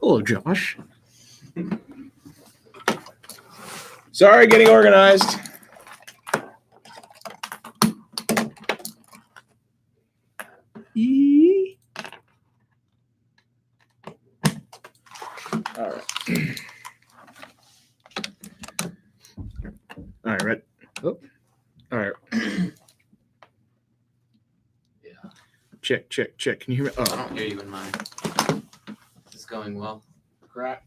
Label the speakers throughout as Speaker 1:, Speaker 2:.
Speaker 1: Hello, Josh. Sorry, getting organized. All right. All right, Red. Oh. All right.
Speaker 2: Yeah.
Speaker 1: Check. Can you hear me? Oh.
Speaker 2: I don't hear you in mine. Is this going well?
Speaker 1: Crap.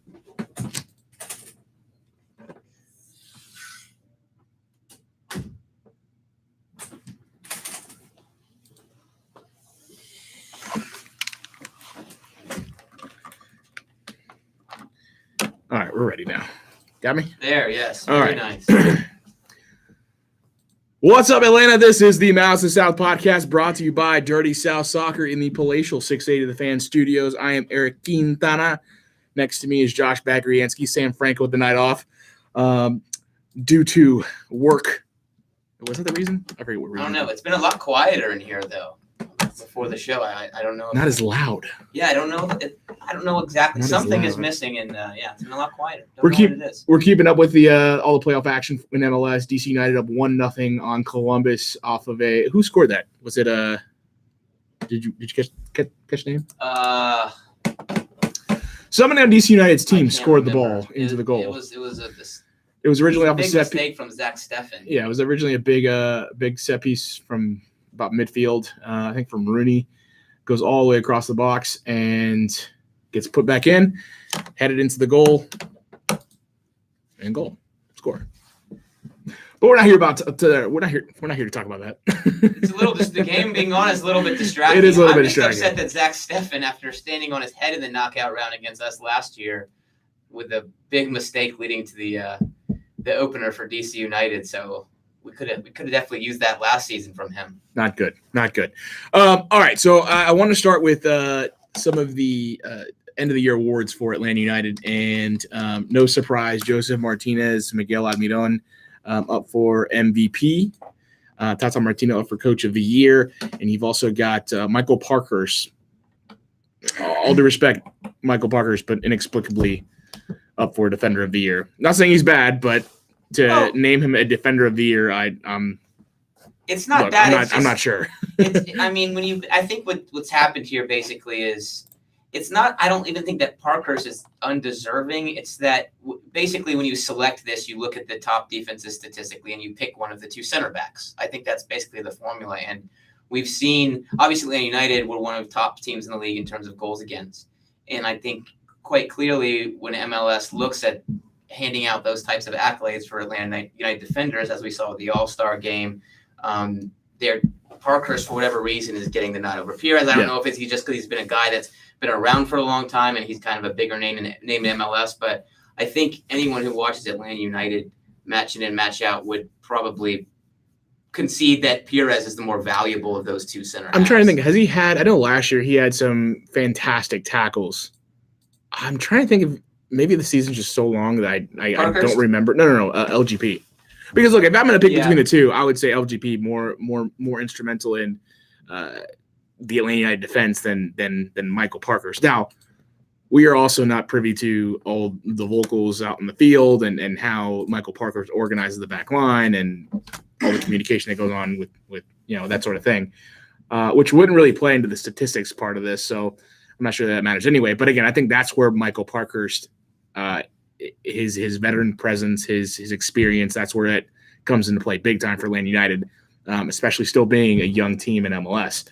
Speaker 1: All right, we're ready now. Got me?
Speaker 2: There, yes.
Speaker 1: All
Speaker 2: Very
Speaker 1: right.
Speaker 2: nice.
Speaker 1: What's up, Atlanta? This is the MOTS of South podcast brought to you by Dirty South Soccer in the palatial 680 of the Fan Studios. I am Eric Quintana. Next to me is Josh Bagriansky, Sam Franco with the night off. Due to work. Was that the reason? I forget what reason.
Speaker 2: I don't know. It's been a lot quieter in here, though, before the show. I don't know.
Speaker 1: Not as loud.
Speaker 2: Yeah, I don't know. I don't know exactly.
Speaker 1: Not as
Speaker 2: Something is
Speaker 1: loud.
Speaker 2: missing, and it's been a lot quieter. Don't
Speaker 1: We're
Speaker 2: know what it is.
Speaker 1: We're keeping up with the all the playoff action in MLS. DC United up 1-0 on Columbus off of a. Who scored that? Was it Did you catch the name? Someone on DC United's team scored the ball into the goal. It was originally off a
Speaker 2: big
Speaker 1: set
Speaker 2: mistake from Zach Steffen.
Speaker 1: Yeah, it was originally a big set piece from about midfield. I think from Rooney, goes all the way across the box and gets put back in, headed into the goal, and goal, score. But we're not here we're not here to talk about that.
Speaker 2: It's a little just the game being on is a little bit distracting.
Speaker 1: It is a little bit
Speaker 2: I'm
Speaker 1: distracting.
Speaker 2: upset that Zach Steffen, after standing on his head in the knockout round against us last year, with a big mistake leading to the opener for DC United. So we could have definitely used that last season from him.
Speaker 1: Not good. All right, so I want to start with some of the end of the year awards for Atlanta United, and no surprise, Joseph Martinez, Miguel Almiron up for MVP, Tata Martino up for Coach of the Year, and you've also got Michael Parkhurst. All due respect, Michael Parkhurst, but inexplicably up for Defender of the Year. Not saying he's bad, but to name him a Defender of the Year,
Speaker 2: it's not bad.
Speaker 1: I'm not sure.
Speaker 2: I think what's happened here basically is it's not. I don't even think that Parkhurst is undeserving. It's that basically when you select this, you look at the top defenses statistically and you pick one of the two center backs. I think that's basically the formula. And we've seen, obviously, Atlanta United were one of the top teams in the league in terms of goals against. And I think quite clearly when MLS looks at handing out those types of accolades for Atlanta United defenders, as we saw with the All-Star game, Parkhurst, for whatever reason, is getting the nod over Perez. I don't know if it's just because he's been a guy that's been around for a long time and he's kind of a bigger name in MLS, but I think anyone who watches Atlanta United match in and match out would probably concede that Perez is the more valuable of those two center backs.
Speaker 1: I'm trying to think. Has he had? I know last year he had some fantastic tackles. I'm trying to think if maybe the season's just so long that I don't remember. No. LGP. Because look, if I'm going to pick between the two, I would say LGP more instrumental in the Atlanta United defense than Michael Parkhurst. Now, we are also not privy to all the vocals out in the field and how Michael Parkhurst organizes the back line and all the communication that goes on with that sort of thing, which wouldn't really play into the statistics part of this. So I'm not sure that matters anyway. But again, I think that's where Michael Parkhurst, his veteran presence, his experience, that's where it comes into play big time for Atlanta United, especially still being a young team in MLS.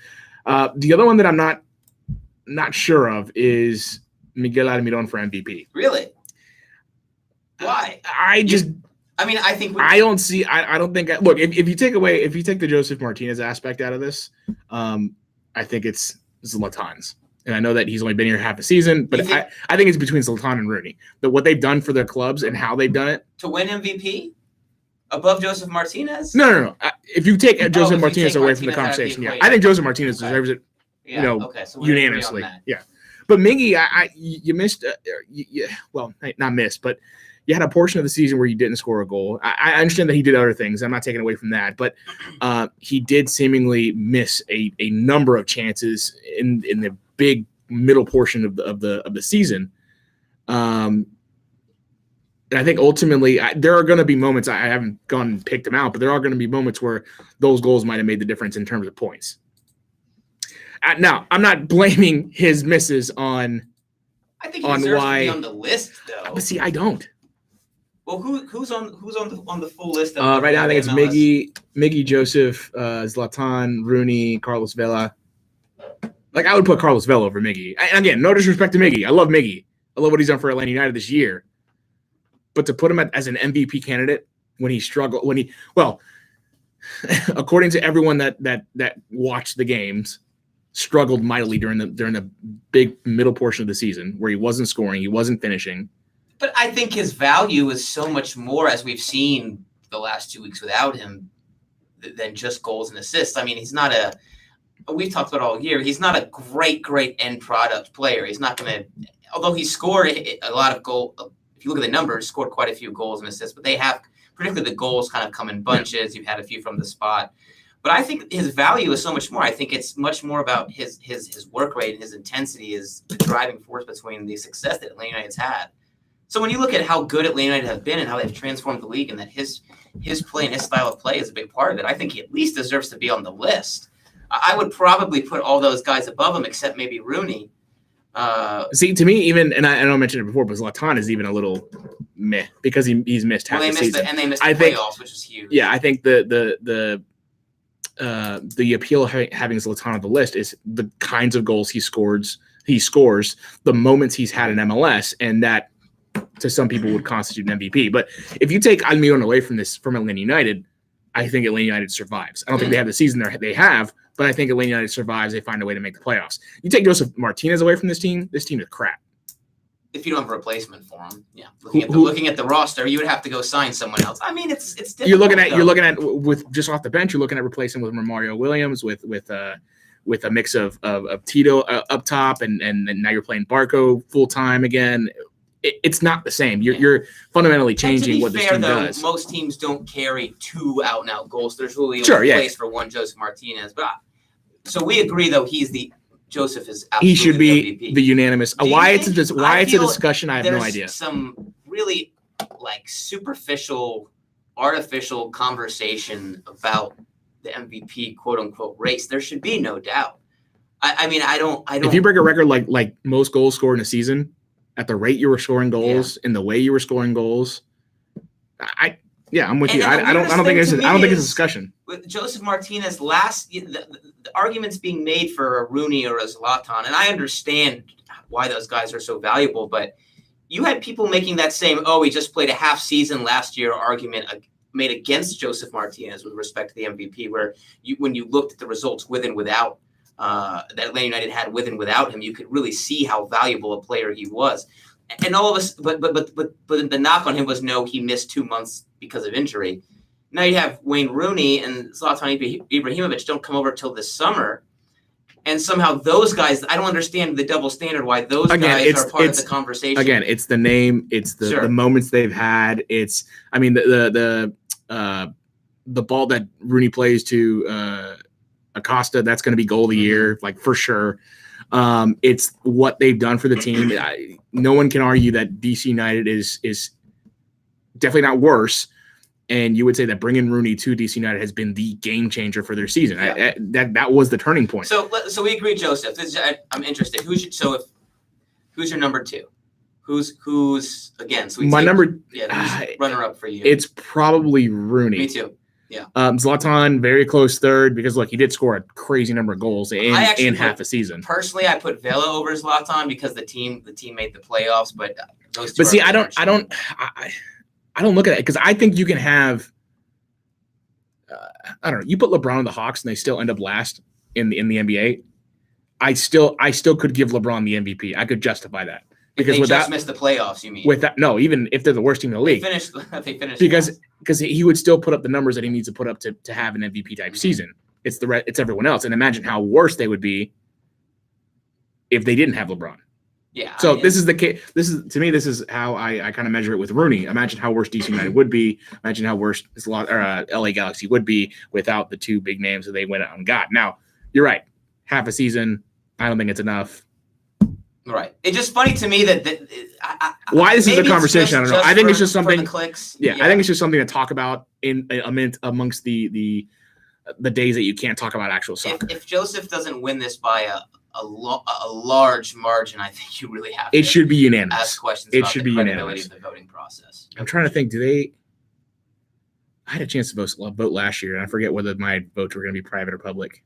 Speaker 1: The other one that I'm not sure of is Miguel Almiron for MVP.
Speaker 2: Really? Why?
Speaker 1: I don't think look, if you take the Joseph Martinez aspect out of this, I think it's Zlatan's. And I know that he's only been here half a season, but I think it's between Zlatan and Rooney. But what they've done for their clubs and how they've done it.
Speaker 2: To win MVP? Above Joseph Martinez?
Speaker 1: No. If you take Joseph Martinez away from the conversation, I think Joseph Martinez deserves it,
Speaker 2: so
Speaker 1: unanimously. Yeah. But Miggy, you missed, not missed, but you had a portion of the season where you didn't score a goal. I understand that he did other things. I'm not taking away from that, but he did seemingly miss a number of chances in the big middle portion of the season. And I think ultimately there are going to be moments, I haven't gone and picked them out, but there are going to be moments where those goals might have made the difference in terms of points. Now, I'm not blaming his misses on.
Speaker 2: I think he deserves to be on the list, though.
Speaker 1: But see, I don't.
Speaker 2: Well, who's on the full list?
Speaker 1: Right now, I think it's Miggy, Joseph, Zlatan, Rooney, Carlos Vela. Like, I would put Carlos Vela over Miggy. And again, no disrespect to Miggy. I love Miggy. I love what he's done for Atlanta United this year. But to put him as an MVP candidate when he struggled, according to everyone that watched the games, struggled mightily during the big middle portion of the season where he wasn't scoring, he wasn't finishing.
Speaker 2: But I think his value is so much more, as we've seen the last 2 weeks without him, than just goals and assists. I mean, he's not we've talked about all year, he's not a great end product player. He's not going to, although he scored a lot of goals. If you look at the numbers, scored quite a few goals and assists, but they have, particularly the goals kind of come in bunches. You've had a few from the spot. But I think his value is so much more. I think it's much more about his work rate and his intensity is the driving force between the success that Atlanta United's had. So when you look at how good Atlanta United have been and how they've transformed the league and that his play and his style of play is a big part of it, I think he at least deserves to be on the list. I would probably put all those guys above him except maybe Rooney.
Speaker 1: See, to me, even, and I know I mentioned it before, but Zlatan is even a little meh because he's missed half the season.
Speaker 2: And they missed the playoffs, which is huge.
Speaker 1: Yeah, I think the appeal of having Zlatan on the list is the kinds of goals he scores, the moments he's had in MLS, and that to some people would constitute an MVP. But if you take Almiron away from Atlanta United, I think Atlanta United survives. I don't think they have the season they have, but I think Atlanta United survives. They find a way to make the playoffs. You take Joseph Martinez away from this team is crap.
Speaker 2: If you don't have a replacement for him, yeah. Looking at the roster, you would have to go sign someone else. I mean, it's difficult.
Speaker 1: You're looking at with just off the bench. You're looking at replacing with Romario Williams with a mix of Tito up top, and now you're playing Barco full time again. It's not the same. You're fundamentally changing what this team does.
Speaker 2: Most teams don't carry two out-and-out goals. There's really only place for one Joseph Martinez. But so we agree, though, Joseph is absolutely
Speaker 1: he should be
Speaker 2: MVP.
Speaker 1: The unanimous. Why it's a discussion, I have no idea.
Speaker 2: Some really superficial, artificial conversation about the MVP quote unquote race. There should be no doubt. I mean, I don't.
Speaker 1: If you break a record like most goals scored in a season, at the rate you were scoring goals, in the way you were scoring goals, I'm with you. I don't think it's a discussion.
Speaker 2: With Joseph Martinez, the arguments being made for a Rooney or a Zlatan, and I understand why those guys are so valuable, but you had people making that same, he just played a half season last year argument made against Joseph Martinez with respect to the MVP, where when you looked at the results with and without that Atlanta United had with and without him, you could really see how valuable a player he was. And all of us, but the knock on him was he missed 2 months because of injury. Now you have Wayne Rooney and Zlatan Ibrahimovic don't come over till this summer, and somehow those guys, I don't understand the double standard why those guys are part of the conversation. Again,
Speaker 1: it's the name, it's the moments they've had. It's the ball that Rooney plays to Acosta, that's going to be goal of the year, for sure. It's what they've done for the team. No one can argue that DC United is definitely not worse. And you would say that bringing Rooney to DC United has been the game changer for their season. Yeah. That was the turning point.
Speaker 2: So we agree, Joseph. I'm interested. Who's your number two? Who's again? So
Speaker 1: my number,
Speaker 2: runner up for you.
Speaker 1: It's probably Rooney.
Speaker 2: Me too. Yeah.
Speaker 1: Zlatan, very close third because he did score a crazy number of goals in half a season.
Speaker 2: Personally, I put Vela over Zlatan because the team made the playoffs, but those two.
Speaker 1: But see, I don't look at it because I think you can have. I don't know. You put LeBron on the Hawks and they still end up last in the NBA. I still could give LeBron the MVP. I could justify that.
Speaker 2: Because they just missed the playoffs, you mean?
Speaker 1: No, even if they're the worst team in the league.
Speaker 2: They finished
Speaker 1: because he would still put up the numbers that he needs to put up to have an MVP type season. It's everyone else. And imagine how worse they would be if they didn't have LeBron.
Speaker 2: Yeah.
Speaker 1: So this is the case. This is how I kind of measure it with Rooney. Imagine how worse DC United would be. Imagine how worse LA Galaxy would be without the two big names that they went out and got. Now, you're right. Half a season, I don't think it's enough.
Speaker 2: Right. It's just funny to me that
Speaker 1: why this is a conversation. I don't know. I think it's just something.
Speaker 2: Clicks.
Speaker 1: Yeah, I think it's just something to talk about amongst the days that you can't talk about actual soccer.
Speaker 2: If Joseph doesn't win this by a large margin, I think you really have to.
Speaker 1: It should be unanimous.
Speaker 2: Ask questions
Speaker 1: it
Speaker 2: about
Speaker 1: should
Speaker 2: the
Speaker 1: be
Speaker 2: credibility
Speaker 1: unanimous
Speaker 2: of the voting process.
Speaker 1: I'm trying to think. I had a chance to vote last year, and I forget whether my votes were going to be private or public.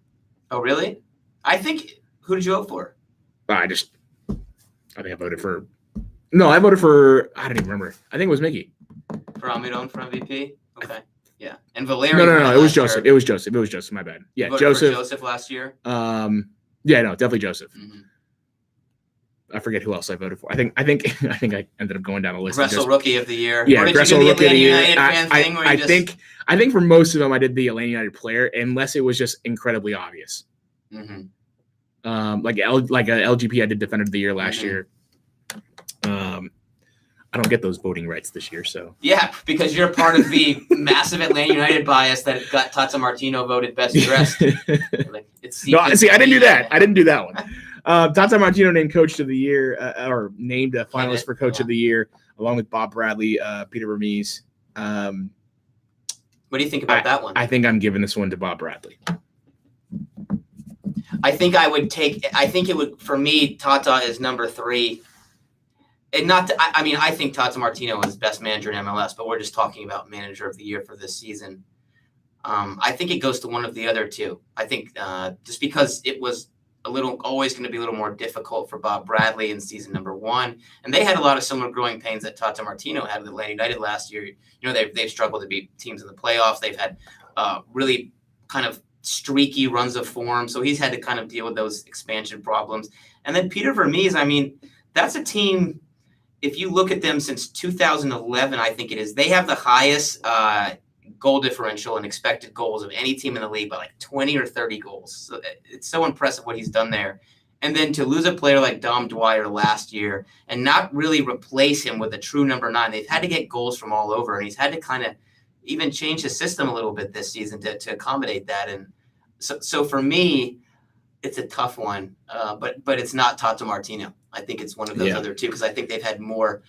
Speaker 2: Oh, really? I think. Who did you vote for?
Speaker 1: I think I voted for. No, I voted for. I don't even remember. I think it was Mickey.
Speaker 2: For Almiron for MVP. Okay. Yeah. And Valerio.
Speaker 1: No. It was Joseph. It was Joseph. My bad. Yeah, Joseph.
Speaker 2: For Joseph last year.
Speaker 1: Yeah, no, definitely Joseph.
Speaker 2: Mm-hmm.
Speaker 1: I forget who else I voted for. I think I ended up going down a list.
Speaker 2: Gressel Rookie of the Year.
Speaker 1: Yeah, Gressel Rookie of the Year. I think for most of them I did the Atlanta United player, unless it was just incredibly obvious.
Speaker 2: Mm-hmm.
Speaker 1: Like a LGP, I did Defender of the Year last year. I don't get those voting rights this year, so
Speaker 2: yeah, because you're part of the massive Atlanta United bias that got Tata Martino voted best dressed.
Speaker 1: I didn't do that. I didn't do that one. Tata Martino named Coach of the Year, or named a finalist for Coach of the Year, along with Bob Bradley, Peter Vermees.
Speaker 2: What do you think about that one?
Speaker 1: I think I'm giving this one to Bob Bradley.
Speaker 2: I think it would, for me, Tata is number 3. And I think Tata Martino is best manager in MLS, but we're just talking about manager of the year for this season. I think it goes to one of the other two. I think just because it was always going to be a little more difficult for Bob Bradley in season number 1, and they had a lot of similar growing pains that Tata Martino had with Atlanta United last year. They've struggled to beat teams in the playoffs. They've had really kind of streaky runs of form, so he's had to kind of deal with those expansion problems. And then Peter Vermees, that's a team. If you look at them since 2011, I think it is, they have the highest goal differential and expected goals of any team in the league by like 20 or 30 goals. So it's so impressive what he's done there. And then to lose a player like Dom Dwyer last year and not really replace him with a true number 9, they've had to get goals from all over, and he's had to kind of even change his system a little bit this season to accommodate that. And so for me, it's a tough one, but it's not Tata Martino. I think it's one of those other two, because I think they've had more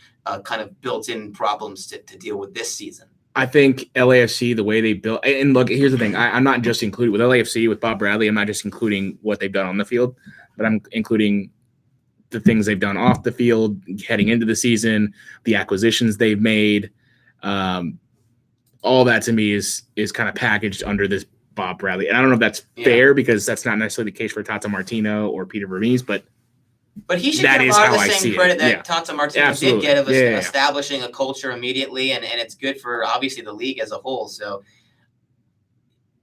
Speaker 2: kind of built-in problems to deal with this season.
Speaker 1: I think LAFC, the way they built – and look, here's the thing. I'm not just including – with LAFC, with Bob Bradley, I'm not just including what they've done on the field, but I'm including the things they've done off the field, heading into the season, the acquisitions they've made. All that to me is kind of packaged under this Bob Bradley. And I don't know if that's fair, because that's not necessarily the case for Tata Martino or Peter Vermees, but
Speaker 2: he should get a lot of the same credit that Tata Martino did get of establishing a culture immediately, and it's good for obviously the league as a whole. So,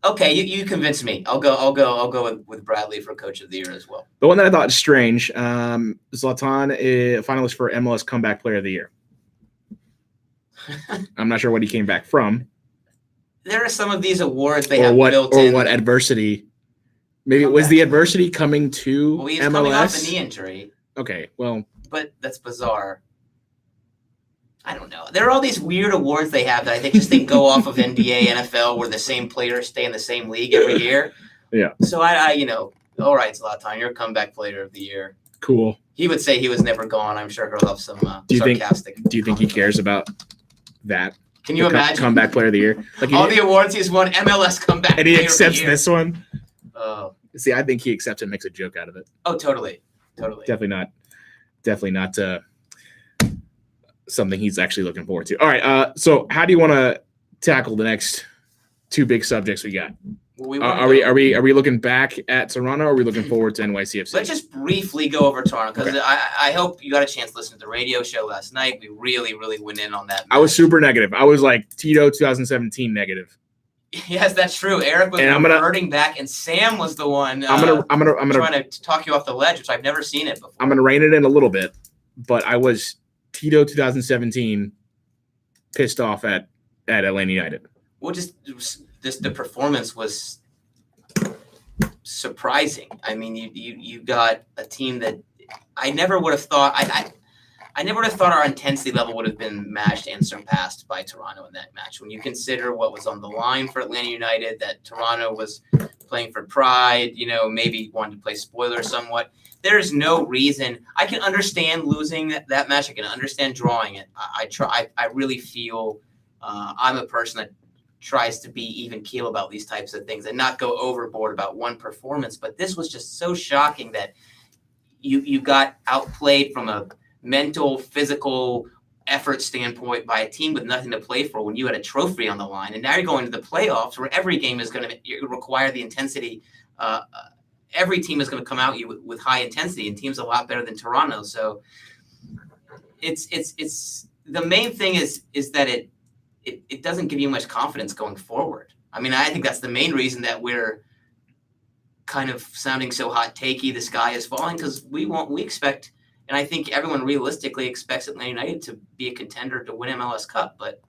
Speaker 2: okay, you convinced me. I'll go with Bradley for Coach of the Year as well.
Speaker 1: The one that I thought was strange, Zlatan, a finalist for MLS Comeback Player of the Year. I'm not sure what he came back from.
Speaker 2: There are some of these awards they have built in.
Speaker 1: Or what adversity. Maybe it was the adversity coming to
Speaker 2: he's
Speaker 1: MLS.
Speaker 2: Coming off a knee injury.
Speaker 1: Okay, well.
Speaker 2: But that's bizarre. I don't know. There are all these weird awards they have that I think go off of NBA, NFL, where the same players stay in the same league every year.
Speaker 1: Yeah.
Speaker 2: So I all right, Zlatan, you're Comeback Player of the Year.
Speaker 1: Cool.
Speaker 2: He would say he was never gone. I'm sure he'll have some sarcastic.
Speaker 1: Do you think he cares about that?
Speaker 2: Can you imagine?
Speaker 1: Comeback Player of the Year. Like
Speaker 2: all the awards he's won, MLS Comeback Player of the Year.
Speaker 1: And he accepts this one?
Speaker 2: Oh.
Speaker 1: See, I think he accepts it and makes a joke out of it.
Speaker 2: Oh, totally.
Speaker 1: Definitely not something he's actually looking forward to. All right, so how do you want to tackle the next two big subjects we got? Are we looking back at Toronto, or are we looking forward to NYCFC?
Speaker 2: Let's just briefly go over Toronto, because I hope you got a chance to listen to the radio show last night. We really, really went in on that match.
Speaker 1: I was super negative. I was like Tito 2017 negative.
Speaker 2: Yes, that's true. Eric was reverting back, and Sam was the one. I'm gonna trying to talk you off the ledge, which I've never seen it before.
Speaker 1: I'm gonna rein it in a little bit, but I was Tito 2017 pissed off at Atlanta United.
Speaker 2: Well, just the performance was surprising. I mean, you got a team that I never would have thought I never would have thought our intensity level would have been matched and surpassed by Toronto in that match. When you consider what was on the line for Atlanta United, that Toronto was playing for pride, maybe wanted to play spoiler somewhat. There's no reason. I can understand losing that match. I can understand drawing it. I really feel I'm a person that tries to be even keel about these types of things and not go overboard about one performance. But this was just so shocking that you got outplayed from a mental, physical effort standpoint by a team with nothing to play for when you had a trophy on the line. And now you're going to the playoffs where every game is going to require the intensity. Every team is going to come out you with high intensity, and teams a lot better than Toronto. So it's the main thing is that it doesn't give you much confidence going forward. I mean, I think that's the main reason that we're kind of sounding so hot takey. The sky is falling because we expect. And I think everyone realistically expects Atlanta United to be a contender to win MLS Cup. But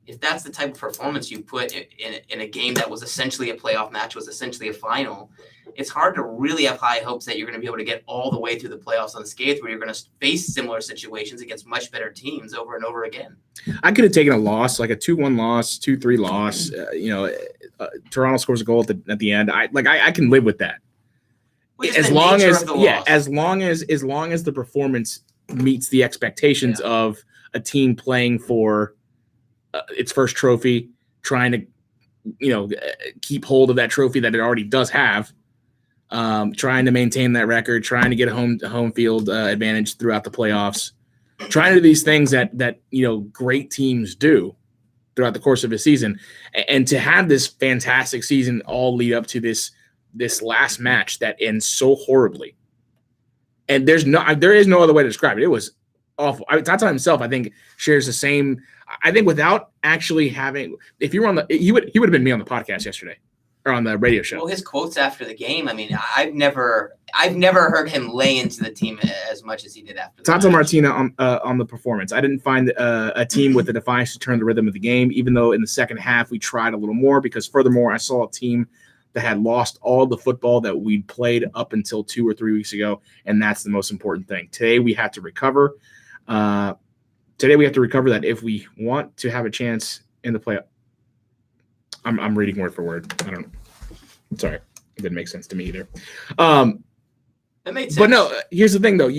Speaker 2: if that's the type of performance you put in a game that was essentially a playoff match, was essentially a final, it's hard to really have high hopes that you're going to be able to get all the way through the playoffs unscathed, where you're going to face similar situations against much better teams over and over again.
Speaker 1: I could have taken a loss, like a 2-1 loss, 2-3 loss. Toronto scores a goal at the end. I can live with that. As long as the performance meets the expectations of a team playing for its first trophy, trying to keep hold of that trophy that it already does have, trying to maintain that record, trying to get a home field advantage throughout the playoffs, trying to do these things that great teams do throughout the course of a season, and to have this fantastic season all lead up to this last match that ends so horribly. And there is no other way to describe it. It was awful. Tata himself, I think, shares the same. I think without actually having, if you were he would have been me on the podcast yesterday or on the radio show.
Speaker 2: Well, his quotes after the game. I mean, I've never heard him lay into the team as much as he did after.
Speaker 1: Tata Martino on the performance. I didn't find a team with the defiance to turn the rhythm of the game, even though in the second half we tried a little more. Because furthermore, I saw a team that had lost all the football that we'd played up until 2 or 3 weeks ago, and that's the most important thing. Today we have to recover. That if we want to have a chance in the playoff. I'm reading word for word. I don't. Sorry, it didn't make sense to me either.
Speaker 2: It made sense.
Speaker 1: But no, here's the thing though.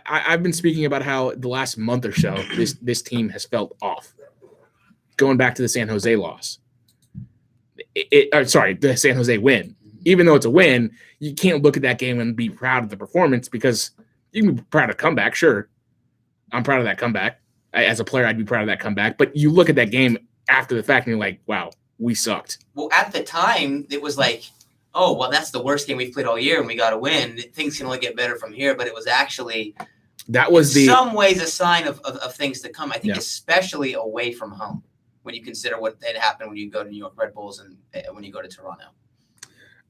Speaker 1: I've been speaking about how the last month or so this team has felt off. Going back to the San Jose loss. The San Jose win. Even though it's a win, you can't look at that game and be proud of the performance, because you can be proud of comeback. Sure, I'm proud of that comeback. As a player, I'd be proud of that comeback. But you look at that game after the fact and you're like, wow, we sucked.
Speaker 2: Well, at the time, it was like, oh, well, that's the worst game we've played all year and we got to win. Things can only get better from here. But it was actually in some ways a sign of things to come. I think especially away from home, when you consider what had happened when you go to New York Red Bulls and when you go to Toronto.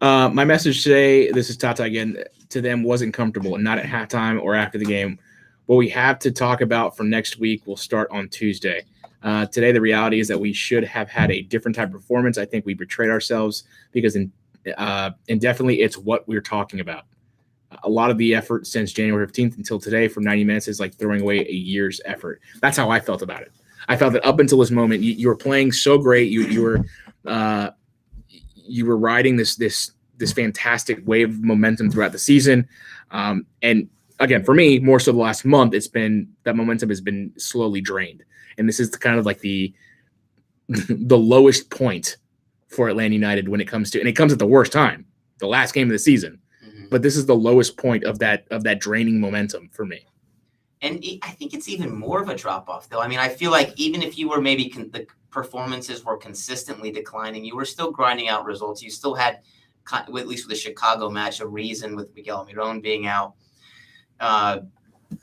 Speaker 1: My message today, this is Tata again, to them wasn't comfortable, not at halftime or after the game. What we have to talk about for next week will start on Tuesday. Today, the reality is that we should have had a different type of performance. I think we betrayed ourselves because indefinitely it's what we're talking about. A lot of the effort since January 15th until today for 90 minutes is like throwing away a year's effort. That's how I felt about it. I felt that up until this moment, you were playing so great. You were riding this fantastic wave of momentum throughout the season. And again, for me, more so the last month, that momentum has been slowly drained. And this is kind of like the lowest point for Atlanta United when it comes to, and it comes at the worst time, the last game of the season. Mm-hmm. But this is the lowest point of that draining momentum for me.
Speaker 2: And I think it's even more of a drop-off, though. I mean, I feel like even if you were maybe the performances were consistently declining, you were still grinding out results. You still had, at least with the Chicago match, a reason with Miguel Almiron being out.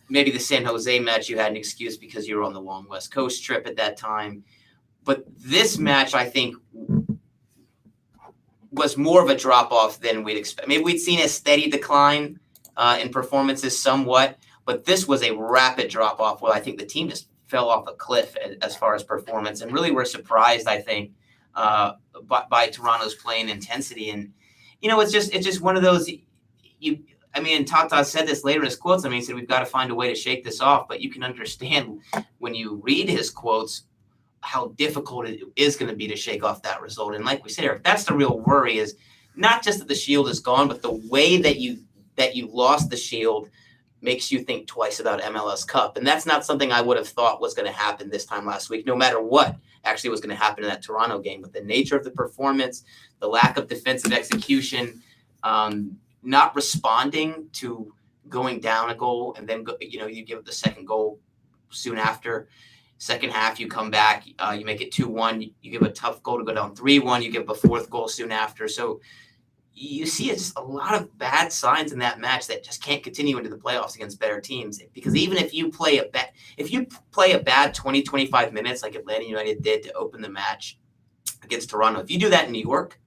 Speaker 2: Maybe the San Jose match, you had an excuse because you were on the long West Coast trip at that time. But this match, I think, was more of a drop-off than we'd expect. Maybe we'd seen a steady decline in performances somewhat, but this was a rapid drop-off where I think the team just fell off a cliff as far as performance, and really were surprised, I think, by Toronto's play and intensity. And, it's just one of those, I mean, Tata said this later in his quotes. I mean, he said, we've got to find a way to shake this off. But you can understand when you read his quotes how difficult it is going to be to shake off that result. And like we said, Eric, that's the real worry, is not just that the Shield is gone, but the way that you lost the Shield makes you think twice about MLS Cup. And that's not something I would have thought was going to happen this time last week, no matter what actually was going to happen in that Toronto game. But the nature of the performance, the lack of defensive execution, not responding to going down a goal, and then you give up the second goal soon after. Second half, you come back, you make it 2-1. You give a tough goal to go down 3-1. You give up a fourth goal soon after. So you see just a lot of bad signs in that match that just can't continue into the playoffs against better teams. Because even if you play a bad 20, 25 minutes like Atlanta United did to open the match against Toronto, if you do that in New York,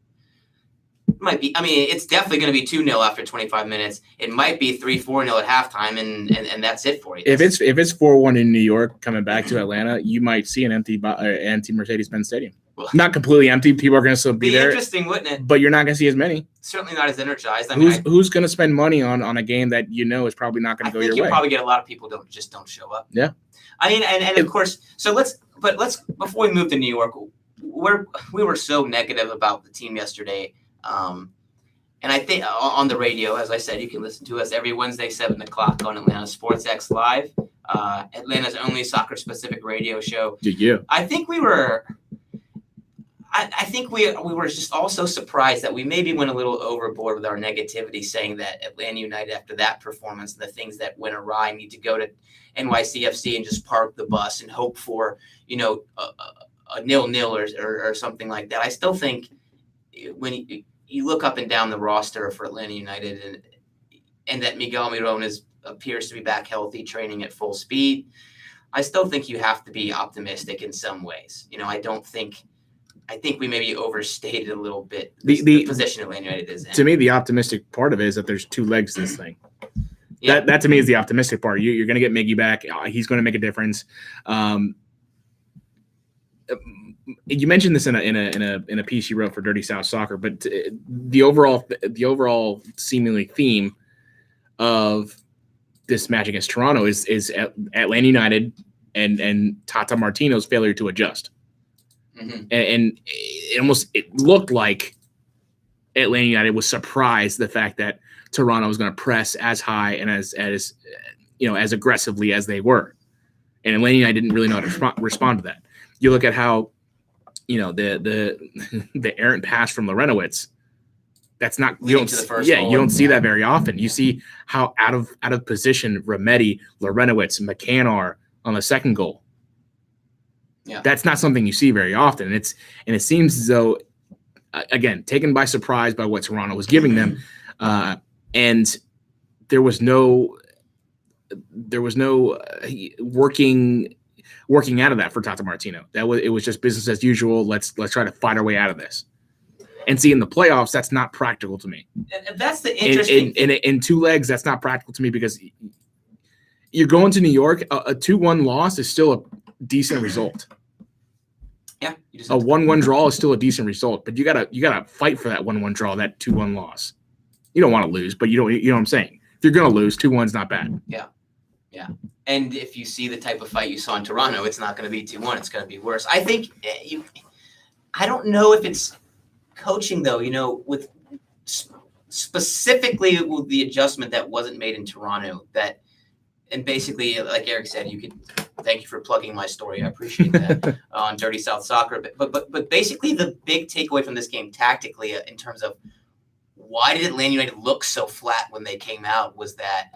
Speaker 2: it might be. I mean, it's definitely going to be 2-0 after 25 minutes. It might be 3-4-0 at halftime, and that's it for you.
Speaker 1: If it's 4-1 in New York coming back to Atlanta, you might see an empty Mercedes-Benz Stadium. Well, not completely empty. People are going to still be there.
Speaker 2: Interesting, wouldn't it?
Speaker 1: But you're not going to see as many.
Speaker 2: Certainly not as energized.
Speaker 1: Who's going to spend money on a game that is probably not going to go your way?
Speaker 2: You probably get a lot of people don't show up.
Speaker 1: Yeah.
Speaker 2: I mean, and of course. So let's before we move to New York, we were so negative about the team yesterday. And I think on the radio, as I said, you can listen to us every Wednesday, 7:00 on Atlanta Sports X Live, Atlanta's only soccer-specific radio show.
Speaker 1: Yeah.
Speaker 2: I think we were just also surprised that we maybe went a little overboard with our negativity, saying that Atlanta United, after that performance and the things that went awry, need to go to NYCFC and just park the bus and hope for a 0-0 or something like that. I still think when you look up and down the roster for Atlanta United and that Miguel Miron appears to be back healthy, training at full speed, I still think you have to be optimistic in some ways. I think we maybe overstated a little bit the position Atlanta United is in.
Speaker 1: To me, the optimistic part of it is that there's two legs to this thing. Yeah. That to me is the optimistic part. You're going to get Miggy back. He's going to make a difference. You mentioned this in a piece you wrote for Dirty South Soccer, but the overall seemingly theme of this match against Toronto is Atlanta United and Tata Martino's failure to adjust. Mm-hmm. And it looked like Atlanta United was surprised the fact that Toronto was going to press as high and as aggressively as they were, and Atlanta United didn't really know how to respond to that. You look at how the errant pass from Lorenowitz. That's not you don't see that very often. You see how out of position Remedi, Lorenowitz, McCann are on the second goal. Yeah, that's not something you see very often. And it seems as though, again, taken by surprise by what Toronto was giving them, and there was no working out of that for Tata Martino. It was just business as usual. Let's try to fight our way out of this. And see, in the playoffs, that's not practical to me.
Speaker 2: And that's the interesting thing.
Speaker 1: In two legs, that's not practical to me, because you're going to New York. A 2-1 loss is still a decent result.
Speaker 2: Yeah,
Speaker 1: a 1-1 draw is still a decent result, but you gotta fight for that 1-1 draw, that 2-1 loss. You don't want to lose, but you know what I'm saying. If you're gonna lose, 2-1's not bad.
Speaker 2: Yeah. And if you see the type of fight you saw in Toronto, it's not going to be 2-1. It's going to be worse. I think I don't know if it's coaching though. With specifically with the adjustment that wasn't made in Toronto, and basically, like Eric said, thank you for plugging my story. I appreciate that on Dirty South Soccer. But basically, the big takeaway from this game tactically, in terms of why did Atlanta United look so flat when they came out, was that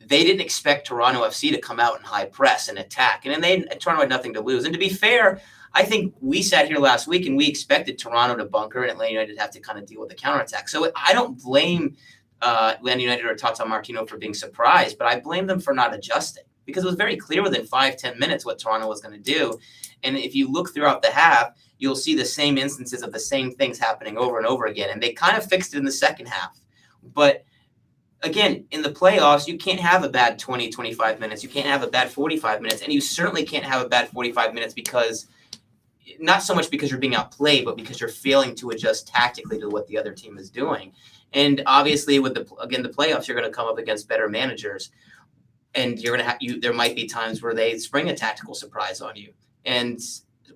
Speaker 2: they didn't expect Toronto FC to come out in high press and attack. And then Toronto had nothing to lose. And to be fair, I think we sat here last week and we expected Toronto to bunker and Atlanta United to have to kind of deal with the counterattack. So I don't blame Atlanta United or Tata Martino for being surprised, but I blame them for not adjusting, because it was very clear within 5-10 minutes what Toronto was going to do. And if you look throughout the half, you'll see the same instances of the same things happening over and over again. And they kind of fixed it in the second half. But again, in the playoffs, you can't have a bad 20, 25 minutes. You can't have a bad 45 minutes. And you certainly can't have a bad 45 minutes because not so much because you're being outplayed, but because you're failing to adjust tactically to what the other team is doing. And obviously, with the playoffs, you're going to come up against better managers, and you're going to have there might be times where they spring a tactical surprise on you, and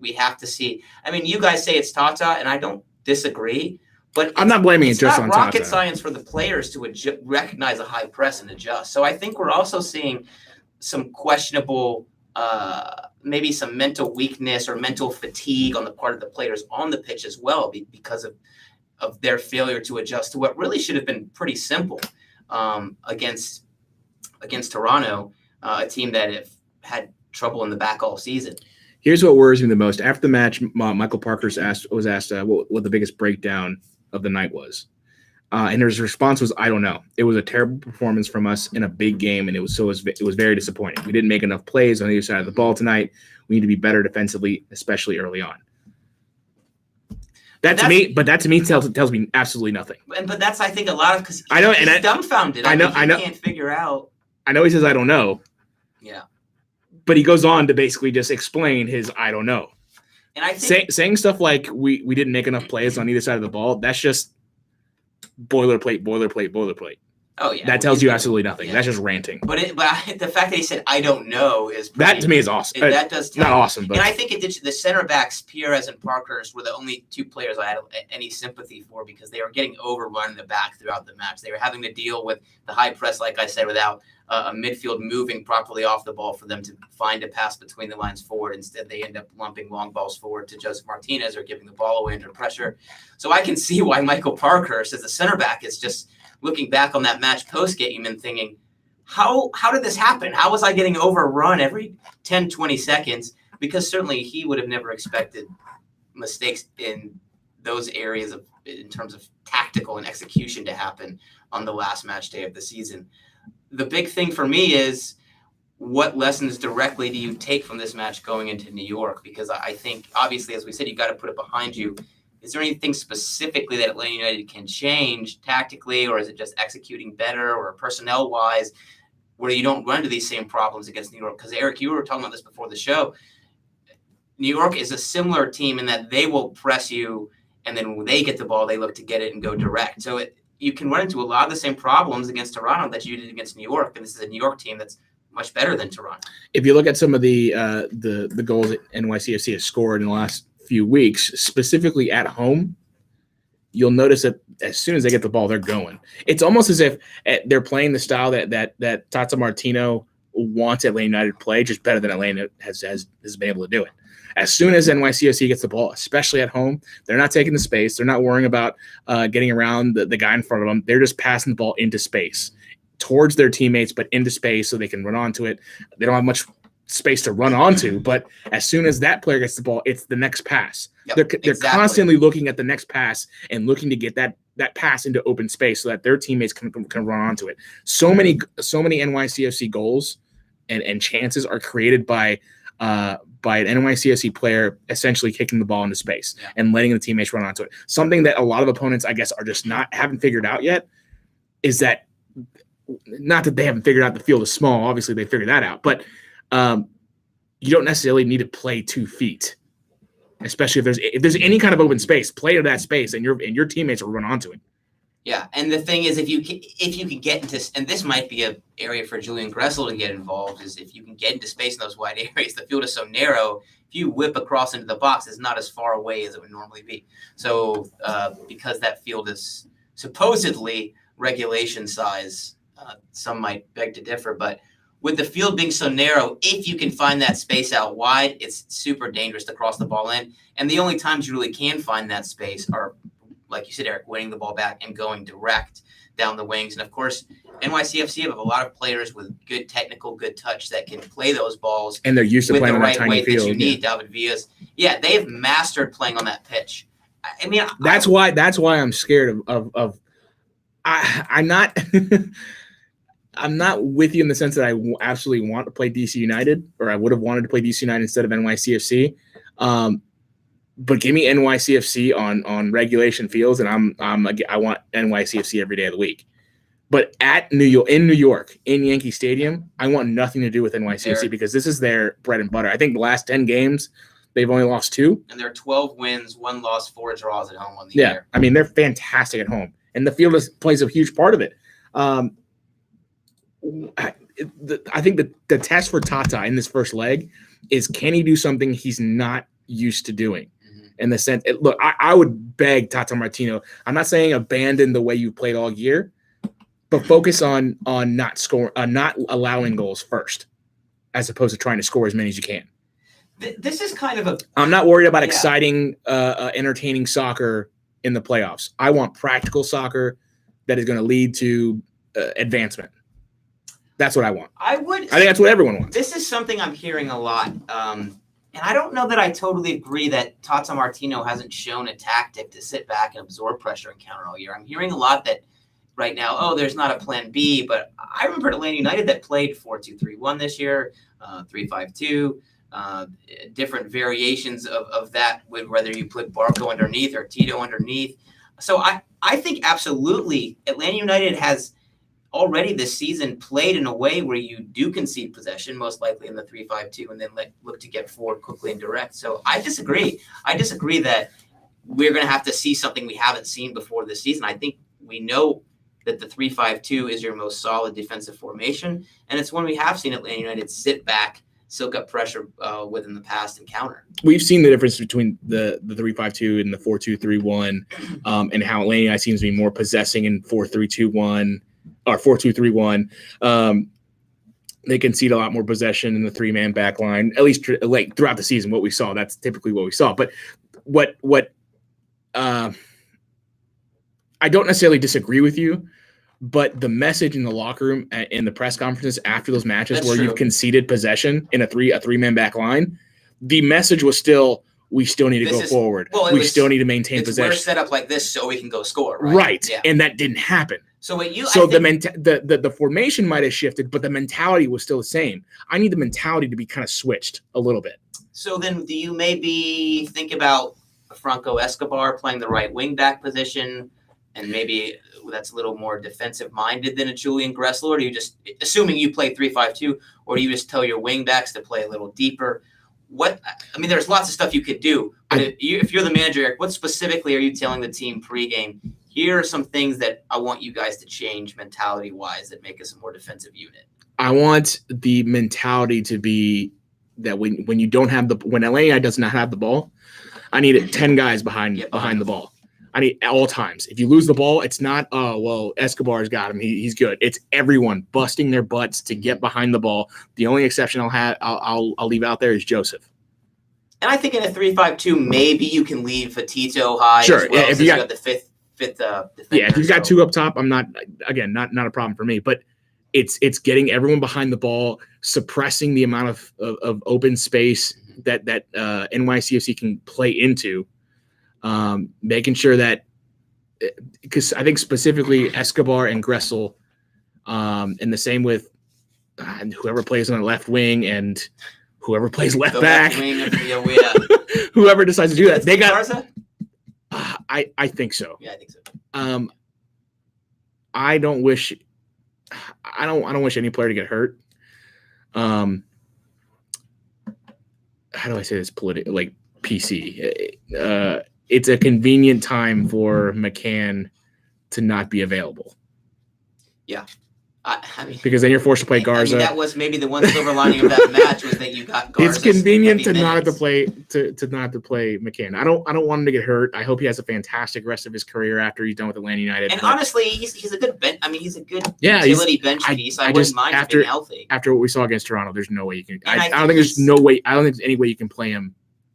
Speaker 2: we have to see. I mean, you guys say it's Tata, and I don't disagree, but
Speaker 1: I'm not blaming it just on Tata.
Speaker 2: It's rocket science for the players to recognize a high press and adjust. So I think we're also seeing some questionable, maybe some mental weakness or mental fatigue on the part of the players on the pitch as well, because of their failure to adjust to what really should have been pretty simple against Toronto, a team that have had trouble in the back all season.
Speaker 1: Here's what worries me the most. After the match, Michael Parker was asked what the biggest breakdown of the night was. And his response was, I don't know. It was a terrible performance from us in a big game, and it was very disappointing. We didn't make enough plays on either side of the ball tonight. We need to be better defensively, especially early on. That to me tells me absolutely nothing.
Speaker 2: But that's, I think, a lot of because
Speaker 1: he's
Speaker 2: dumbfounded. I know. Can't figure out.
Speaker 1: I know he says I don't know.
Speaker 2: Yeah.
Speaker 1: But he goes on to basically just explain his I don't know.
Speaker 2: And I think
Speaker 1: saying stuff like we didn't make enough plays on either side of the ball, that's just boilerplate.
Speaker 2: Oh yeah,
Speaker 1: that tells you absolutely nothing. Yeah. That's just ranting.
Speaker 2: But the fact that he said I don't know is
Speaker 1: that to me is awesome.
Speaker 2: That does
Speaker 1: not awesome, but
Speaker 2: and I think the center backs Perez and Parkhurst were the only two players I had any sympathy for because they were getting overrun in the back throughout the match. They were having to deal with the high press, like I said, without a midfield moving properly off the ball for them to find a pass between the lines forward. Instead, they end up lumping long balls forward to Joseph Martinez or giving the ball away under pressure. So I can see why Michael Parkhurst, as a center back, is just looking back on that match post-game and thinking, how did this happen? How was I getting overrun every 10, 20 seconds? Because certainly he would have never expected mistakes in those areas in terms of tactical and execution to happen on the last match day of the season. The big thing for me is what lessons directly do you take from this match going into New York? Because I think, obviously, as we said, you got to put it behind you. Is there anything specifically that Atlanta United can change tactically, or is it just executing better or personnel-wise where you don't run into these same problems against New York? Because, Eric, you were talking about this before the show. New York is a similar team in that they will press you, and then when they get the ball, they look to get it and go direct. So you can run into a lot of the same problems against Toronto that you did against New York, and this is a New York team that's much better than Toronto.
Speaker 1: If you look at some of the goals that NYCFC has scored in the last few weeks, specifically at home, you'll notice that as soon as they get the ball, they're going. It's almost as if they're playing the style that Tata Martino wants Atlanta United to play, just better than Atlanta has been able to do it. As soon as NYCFC gets the ball, especially at home, they're not taking the space. They're not worrying about getting around the guy in front of them. They're just passing the ball into space towards their teammates, but into space so they can run onto it. They don't have much space to run onto, but as soon as that player gets the ball, it's the next pass. Yep, they're constantly looking at the next pass and looking to get that pass into open space so that their teammates can run onto it. So many NYCFC goals and chances are created by an NYCFC player essentially kicking the ball into space and letting the teammates run onto it. Something that a lot of opponents, I guess, are just haven't figured out yet is that, not that they haven't figured out the field is small. Obviously, they figured that out, but you don't necessarily need to play 2 feet, especially if there's any kind of open space. Play to that space, and your teammates will run onto it.
Speaker 2: Yeah, and the thing is, if you can get into, and this might be an area for Julian Gressel to get involved, is if you can get into space in those wide areas. The field is so narrow. If you whip across into the box, it's not as far away as it would normally be. So because that field is supposedly regulation size, some might beg to differ, but with the field being so narrow, if you can find that space out wide, it's super dangerous to cross the ball in. And the only times you really can find that space are, like you said, Eric, winning the ball back and going direct down the wings. And, of course, NYCFC have a lot of players with good technical, good touch that can play those balls.
Speaker 1: And they're used to playing on that tiny field.
Speaker 2: That you need, David Villas. Yeah, they've mastered playing on that pitch. I mean,
Speaker 1: that's why I'm scared of I'm not I'm not with you in the sense that I absolutely want to play DC United, or I would have wanted to play DC United instead of NYCFC. But give me NYCFC on regulation fields, and I want NYCFC every day of the week. But in New York, in Yankee Stadium, I want nothing to do with NYCFC because this is their bread and butter. I think the last 10 games, They've only lost 2.
Speaker 2: And they're 12 wins, 1 loss, 4 draws at home on the year.
Speaker 1: I mean, they're fantastic at home. And the field plays a huge part of it. I think the test for Tata in this first leg is, can he do something he's not used to doing? In the sense, look, I would beg Tata Martino. I'm not saying abandon the way you played all year, but focus on not allowing goals first, as opposed to trying to score as many as you can.
Speaker 2: This is kind of
Speaker 1: I'm not worried about exciting, entertaining soccer in the playoffs. I want practical soccer that is going to lead to advancement. That's what I want. I think that's what everyone wants.
Speaker 2: This is something I'm hearing a lot. And I don't know that I totally agree that Tata Martino hasn't shown a tactic to sit back and absorb pressure and counter all year. I'm hearing a lot that right now, there's not a plan B, but I remember Atlanta United that played 4-2-3-1 this year, 3-5-2, different variations of that, with whether you put Barco underneath or Tito underneath. So I think absolutely Atlanta United has already this season played in a way where you do concede possession, most likely in the 3-5-2, and then look to get forward quickly and direct. So I disagree. I disagree that we're going to have to see something we haven't seen before this season. I think we know that the 3-5-2 is your most solid defensive formation, and it's when we have seen Atlanta United sit back, soak up pressure within the past and counter.
Speaker 1: We've seen the difference between the 3-5-2 and the 4-2-3-1, and how Atlanta United seems to be more possessing in 4-3-2-1 or 4-2-3-1. They concede a lot more possession in the 3-man back line, at least like throughout the season. What we saw, that's typically what we saw. But what I don't necessarily disagree with you, but the message in the locker room in the press conferences after those matches you've conceded possession in a three-man back line, the message was still, we still need to go forward. We still need to maintain possession.
Speaker 2: We're set up like this so we can go score, right?
Speaker 1: Right. Yeah. And that didn't happen.
Speaker 2: So
Speaker 1: the formation might have shifted, but the mentality was still the same. I need the mentality to be kind of switched a little bit.
Speaker 2: So then do you maybe think about Franco Escobar playing the right wing back position, and maybe that's a little more defensive minded than a Julian Gressel, or do you just, assuming you play 3-5-2, or do you just tell your wing backs to play a little deeper? There's lots of stuff you could do. But if you're the manager, Eric, what specifically are you telling the team pregame? Here are some things that I want you guys to change mentality-wise that make us a more defensive unit.
Speaker 1: I want the mentality to be that when you don't have when Atlanta does not have the ball, I need 10 guys behind the ball. I need at all times. If you lose the ball, it's not, Escobar's got him. He's good. It's everyone busting their butts to get behind the ball. The only exception I'll leave out there is Joseph.
Speaker 2: And I think in a 3-5-2, maybe you can leave Fatito high.
Speaker 1: Sure.
Speaker 2: As well, if you got the fifth defender.
Speaker 1: Yeah, if you've got 2 up top, I'm not a problem for me. But it's getting everyone behind the ball, suppressing the amount of open space that NYCFC can play into. Making sure that, because I think specifically Escobar and Gressel, and the same with whoever plays on the left wing and whoever plays left back, whoever decides to do that, they got.
Speaker 2: Garza?
Speaker 1: I think so.
Speaker 2: Yeah, I think so.
Speaker 1: I don't wish any player to get hurt. How do I say this like PC? It's a convenient time for McCann to not be available.
Speaker 2: Yeah.
Speaker 1: Because then you're forced to play Garza.
Speaker 2: That was maybe the one silver lining of that match, was that you got Garza.
Speaker 1: It's convenient to not have to play McCann. I don't want him to get hurt. I hope he has a fantastic rest of his career after he's done with Atlanta United.
Speaker 2: And honestly, he's a good bench. He's a good utility bench piece. I wouldn't mind him being healthy.
Speaker 1: After what we saw against Toronto, there's no way you can. I don't think there's any way you can play him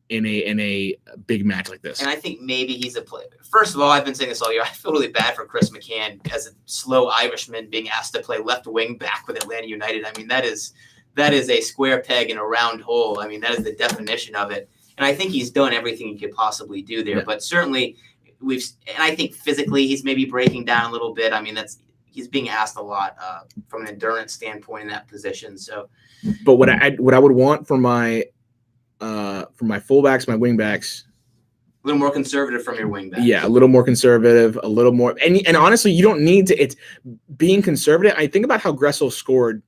Speaker 1: in a big match like this.
Speaker 2: And I think maybe he's a player. First of all, I've been saying this all year. I feel really bad for Chris McCann as a slow Irishman being asked to play left wing back with Atlanta United. that is a square peg in a round hole. That is the definition of it. And I think he's done everything he could possibly do there. Yeah. But certainly and I think physically he's maybe breaking down a little bit. He's being asked a lot from an endurance standpoint in that position. So,
Speaker 1: but what I would want for my fullbacks, my wingbacks,
Speaker 2: a little more conservative from your wingbacks.
Speaker 1: Yeah, a little more conservative, a little more, and honestly, you don't need to. It's being conservative. I think about how Gressel scored,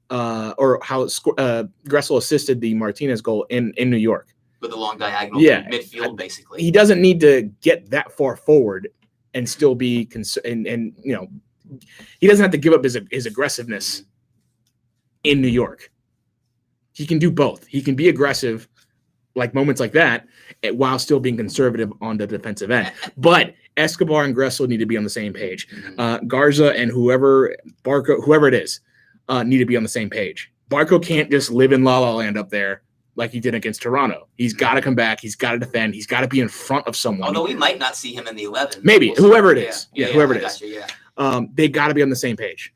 Speaker 1: or how Gressel assisted the Martinez goal in New York.
Speaker 2: with a long diagonal midfield, basically.
Speaker 1: He doesn't need to get that far forward and still be and he doesn't have to give up his aggressiveness in New York. He can do both. He can be aggressive, like moments like that, while still being conservative on the defensive end. But Escobar and Gressel need to be on the same page. Garza and Barco, whoever it is, need to be on the same page. Barco can't just live in La La Land up there like he did against Toronto. He's got to come back. He's got to defend. He's got to be in front of someone.
Speaker 2: Although we might not see him in the 11.
Speaker 1: Maybe, whoever it is. Whoever it is.
Speaker 2: You,
Speaker 1: they got to be on the same page.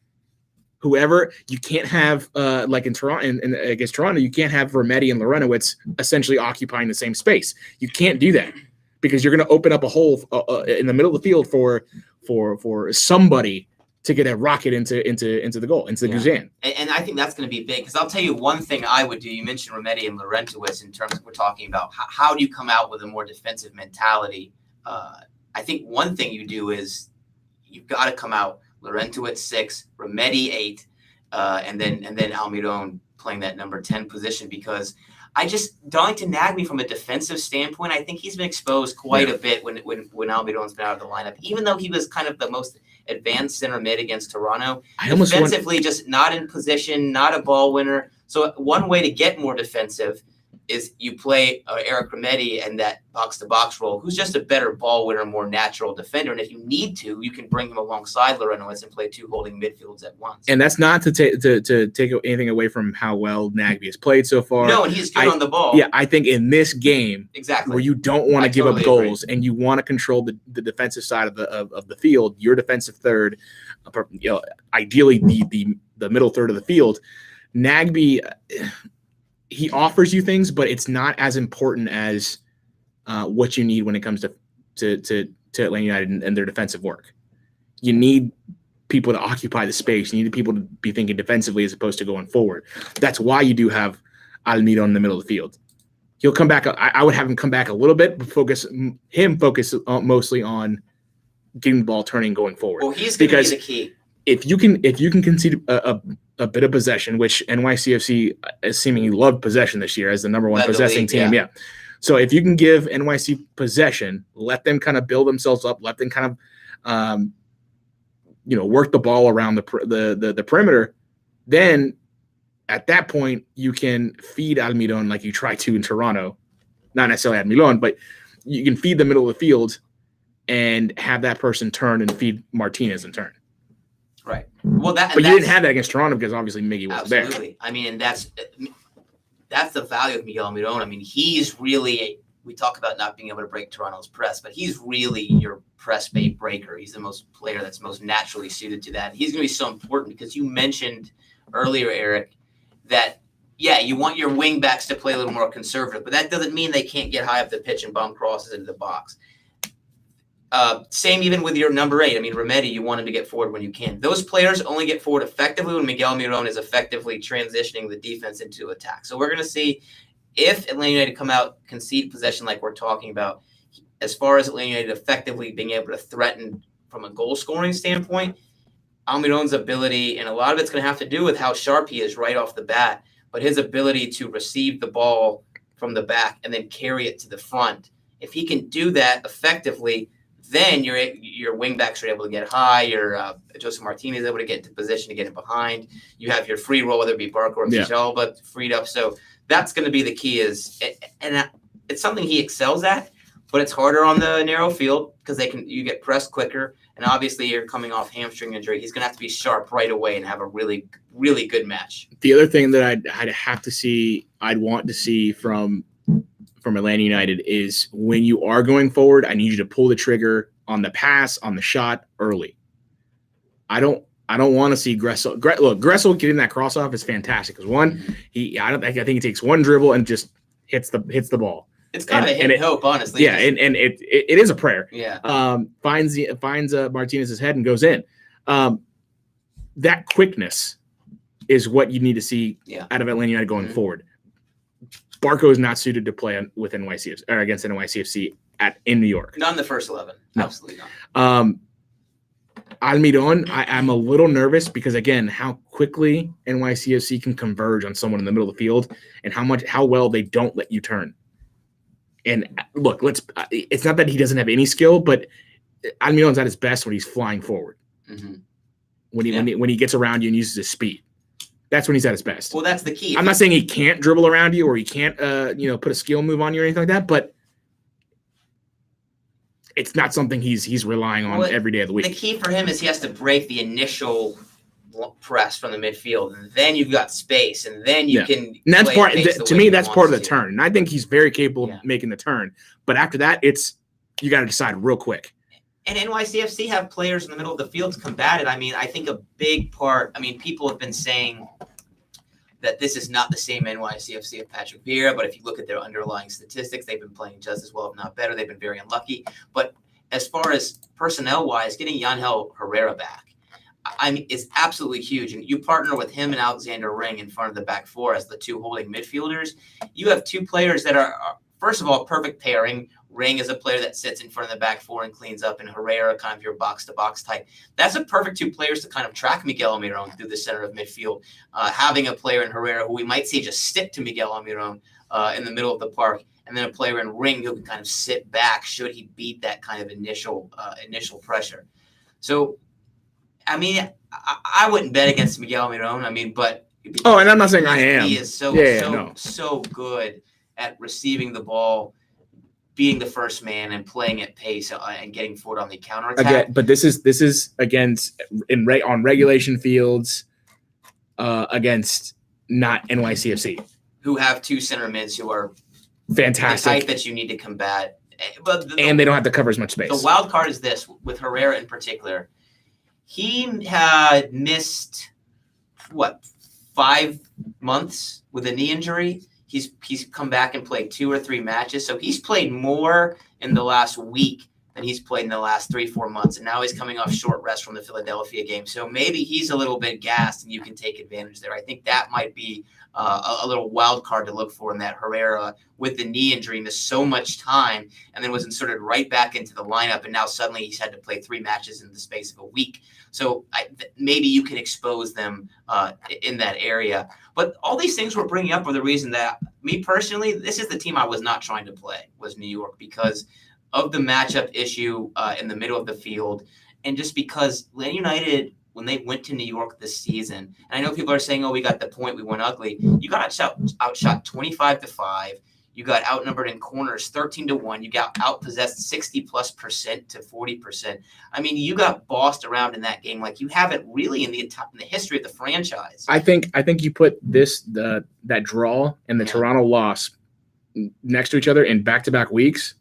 Speaker 1: Whoever, you can't have, like in Toronto, against Toronto, you can't have Vermetti and Lorenowitz essentially occupying the same space. You can't do that because you're going to open up a hole in the middle of the field for somebody to get a rocket into the goal, into the Guzan.
Speaker 2: And I think that's going to be big because I'll tell you one thing I would do. You mentioned Vermetti and Lorenowitz in terms of we're talking about how do you come out with a more defensive mentality. I think one thing you do is you've got to come out Lorenowitz 6, Vermetti 8, and then Almiron playing that number 10 position because I just Darlington Nagbe from a defensive standpoint, I think he's been exposed quite a bit when Almiron's been out of the lineup, even though he was kind of the most advanced center mid against Toronto. Defensively, just not in position, not a ball winner. So one way to get more defensive is you play Eric Vermetti and that box-to-box role, who's just a better ball winner, more natural defender. And if you need to, you can bring him alongside Lorenowitz and play two holding midfields at once.
Speaker 1: And that's not to take anything away from how well Nagbe has played so far.
Speaker 2: No, and he's good on the ball.
Speaker 1: Yeah, I think in this game,
Speaker 2: exactly,
Speaker 1: where you don't want to give up goals and you want to control the defensive side of the field, your defensive third, ideally the middle third of the field, Nagbe. He offers you things, but it's not as important as what you need when it comes to Atlanta United and their defensive work. You need people to occupy the space. You need people to be thinking defensively as opposed to going forward. That's why you do have Almiron in the middle of the field. He'll come back. I would have him come back a little bit, but focus mostly on getting the ball turning going forward.
Speaker 2: Well, he's going to be the key.
Speaker 1: If you can concede a bit of possession, which NYCFC has seemingly loved possession this year as the number one possessing team. Yeah. So if you can give NYC possession, let them kind of build themselves up, let them kind of, work the ball around the perimeter, then at that point you can feed Almiron like you try to in Toronto, not necessarily Almiron, but you can feed the middle of the field and have that person turn and feed Martinez in turn.
Speaker 2: Right. Well, but
Speaker 1: you didn't have that against Toronto because obviously Miggy wasn't there.
Speaker 2: Absolutely. I mean, and that's the value of Miguel Almiron. I mean, he's really we talk about not being able to break Toronto's press, but he's really your press bait breaker. He's the most player that's most naturally suited to that. He's going to be so important because you mentioned earlier, Eric, that you want your wing backs to play a little more conservative, but that doesn't mean they can't get high up the pitch and bomb crosses into the box. Same even with your number 8. I mean, Vermetti, you want him to get forward when you can. Those players only get forward effectively when Miguel Almiron is effectively transitioning the defense into attack. So we're going to see if Atlanta United come out, concede possession like we're talking about, as far as Atlanta United effectively being able to threaten from a goal-scoring standpoint, Almiron's ability, and a lot of it's going to have to do with how sharp he is right off the bat, but his ability to receive the ball from the back and then carry it to the front. If he can do that effectively, then your wingbacks are able to get high. Your Joseph Martinez is able to get into position to get it behind. You have your free roll, whether it be Barco or Michel, but freed up. So that's going to be the key. And it's something he excels at, but it's harder on the narrow field because you get pressed quicker. And obviously, you're coming off hamstring injury. He's going to have to be sharp right away and have a really, really good match.
Speaker 1: The other thing that I'd want to see from Atlanta United is when you are going forward, I need you to pull the trigger on the pass, on the shot early. I don't want to see Gressel. Look, Gressel getting that cross off is fantastic because I think he takes one dribble and just hits the ball.
Speaker 2: It's kind of a hit and hope, honestly.
Speaker 1: Yeah, and it is a prayer.
Speaker 2: Yeah.
Speaker 1: Finds Martinez's head and goes in. That quickness is what you need to see out of Atlanta United going forward. Barco is not suited to play with NYCFC or against NYCFC in New York.
Speaker 2: Not in the first 11. No. Absolutely
Speaker 1: not. Almiron, I'm a little nervous because again, how quickly NYCFC can converge on someone in the middle of the field and how well they don't let you turn. And look, it's not that he doesn't have any skill, but Almiron's at his best when he's flying forward.
Speaker 2: Mm-hmm.
Speaker 1: When he gets around you and uses his speed. That's when he's at his best.
Speaker 2: Well, that's the key.
Speaker 1: I'm not saying he can't dribble around you or he can't, put a skill move on you or anything like that, but it's not something he's relying on every day of the week.
Speaker 2: The key for him is he has to break the initial press from the midfield, and then you've got space, and then you can.
Speaker 1: And that's part. To me, that's part of the turn, and I think he's very capable of making the turn. But after that, you got to decide real quick.
Speaker 2: And NYCFC have players in the middle of the field to combat it. I mean, I think a big part. I mean, people have been saying that this is not the same NYCFC of Patrick Vieira, but if you look at their underlying statistics, they've been playing just as well, if not better. They've been very unlucky. But as far as personnel-wise, getting Yangel Herrera back, I mean, is absolutely huge. And you partner with him and Alexander Ring in front of the back four as the two holding midfielders. You have two players that are first of all, perfect pairing. Ring is a player that sits in front of the back four and cleans up, and Herrera, kind of your box-to-box type. That's a perfect two players to kind of track Miguel Almiron through the center of midfield. Having a player in Herrera who we might see just stick to Miguel Almiron in the middle of the park, and then a player in Ring who can kind of sit back should he beat that kind of initial pressure. So, I mean, I wouldn't bet against Miguel Almiron. I mean, but
Speaker 1: and I'm not saying I am.
Speaker 2: He is so good at receiving the ball, being the first man, and playing at pace and getting forward on the counterattack.
Speaker 1: Again, but this is against on regulation fields against not NYCFC,
Speaker 2: who have two center mids who are
Speaker 1: fantastic,
Speaker 2: the type that you need to combat. But
Speaker 1: and they don't have to cover as much space.
Speaker 2: The wild card is this with Herrera in particular. He had missed 5 months with a knee injury. He's come back and played 2 or 3 matches. So he's played more in the last week than he's played in the last 3-4 months. And now he's coming off short rest from the Philadelphia game. So maybe he's a little bit gassed and you can take advantage there. I think that might be a little wild card to look for in that Herrera with the knee injury missed so much time and then was inserted right back into the lineup. And now suddenly he's had to play 3 matches in the space of a week. So maybe you can expose them in that area. But all these things we're bringing up are the reason that, me personally, this is the team I was not trying to play, was New York, because of the matchup issue in the middle of the field. And just because Atlanta United, when they went to New York this season, and I know people are saying, we got the point, we went ugly. You got outshot 25-5. You got outnumbered in corners 13-1. You got outpossessed 60+% to 40%. I mean, you got bossed around in that game like you haven't really in the history of the franchise.
Speaker 1: I think you put that draw and the Toronto loss next to each other in back-to-back weeks.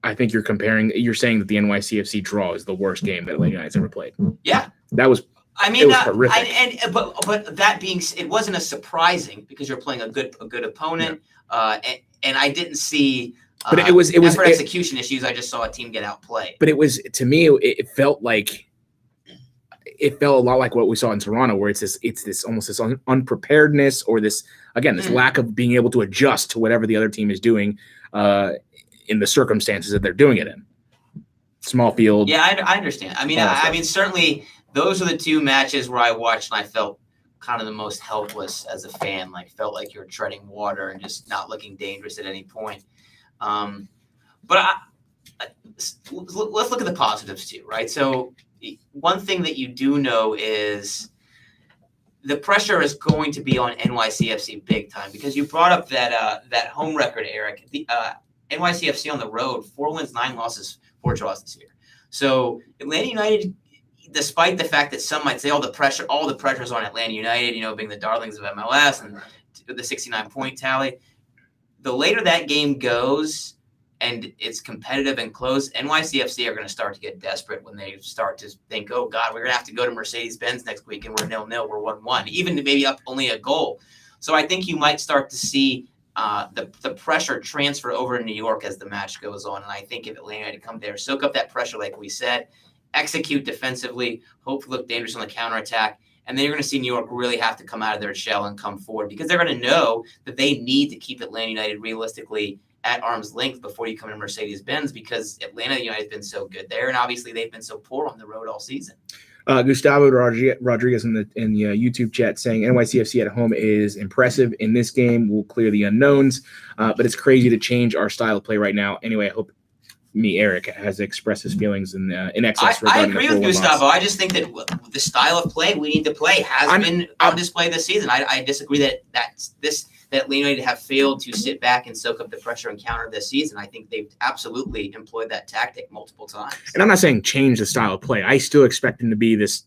Speaker 1: I think you're saying that the NYCFC draw is the worst game that Atlanta United's ever played.
Speaker 2: Yeah,
Speaker 1: that was. I mean, it was horrific.
Speaker 2: But that being, it wasn't a surprising because you're playing a good opponent. Yeah. And I didn't see.
Speaker 1: But it was
Speaker 2: execution issues. I just saw a team get outplayed.
Speaker 1: But it was, to me, it felt a lot like what we saw in Toronto, where it's this almost this unpreparedness or this lack of being able to adjust to whatever the other team is doing in the circumstances that they're doing it in. Small field.
Speaker 2: Yeah, I understand. I mean, certainly those are the 2 matches where I watched and I felt kind of the most helpless as a fan, felt like you're treading water and just not looking dangerous at any point. But let's look at the positives too, right? So one thing that you do know is the pressure is going to be on NYCFC big time, because you brought up that home record, Eric. The NYCFC on the road, 4 wins, 9 losses, 4 draws this year. So Atlanta United, despite the fact that some might say all the pressure is on Atlanta United, being the darlings of MLS and the 69-point tally. The later that game goes and it's competitive and close, NYCFC are going to start to get desperate when they start to think, oh, God, we're going to have to go to Mercedes-Benz next week and we're 0-0, we're 1-1, even maybe up only a goal. So I think you might start to see the pressure transfer over to New York as the match goes on. And I think if Atlanta United come there, soak up that pressure like we said, execute defensively, hopefully look dangerous on the counterattack, and then you're going to see New York really have to come out of their shell and come forward, because they're going to know that they need to keep Atlanta United realistically at arm's length before you come to Mercedes-Benz, because Atlanta United has been so good there, and obviously they've been so poor on the road all season.
Speaker 1: Gustavo Rodriguez in the YouTube chat saying NYCFC at home is impressive. In this game, we'll clear the unknowns, but it's crazy to change our style of play right now. Anyway, I hope Eric has expressed his feelings in excess.
Speaker 2: I agree with Gustavo. I just think that the style of play we need to play has been on display this season. I disagree that Atlanta United have failed to sit back and soak up the pressure and counter this season. I think they've absolutely employed that tactic multiple times.
Speaker 1: And I'm not saying change the style of play. I still expect them to be this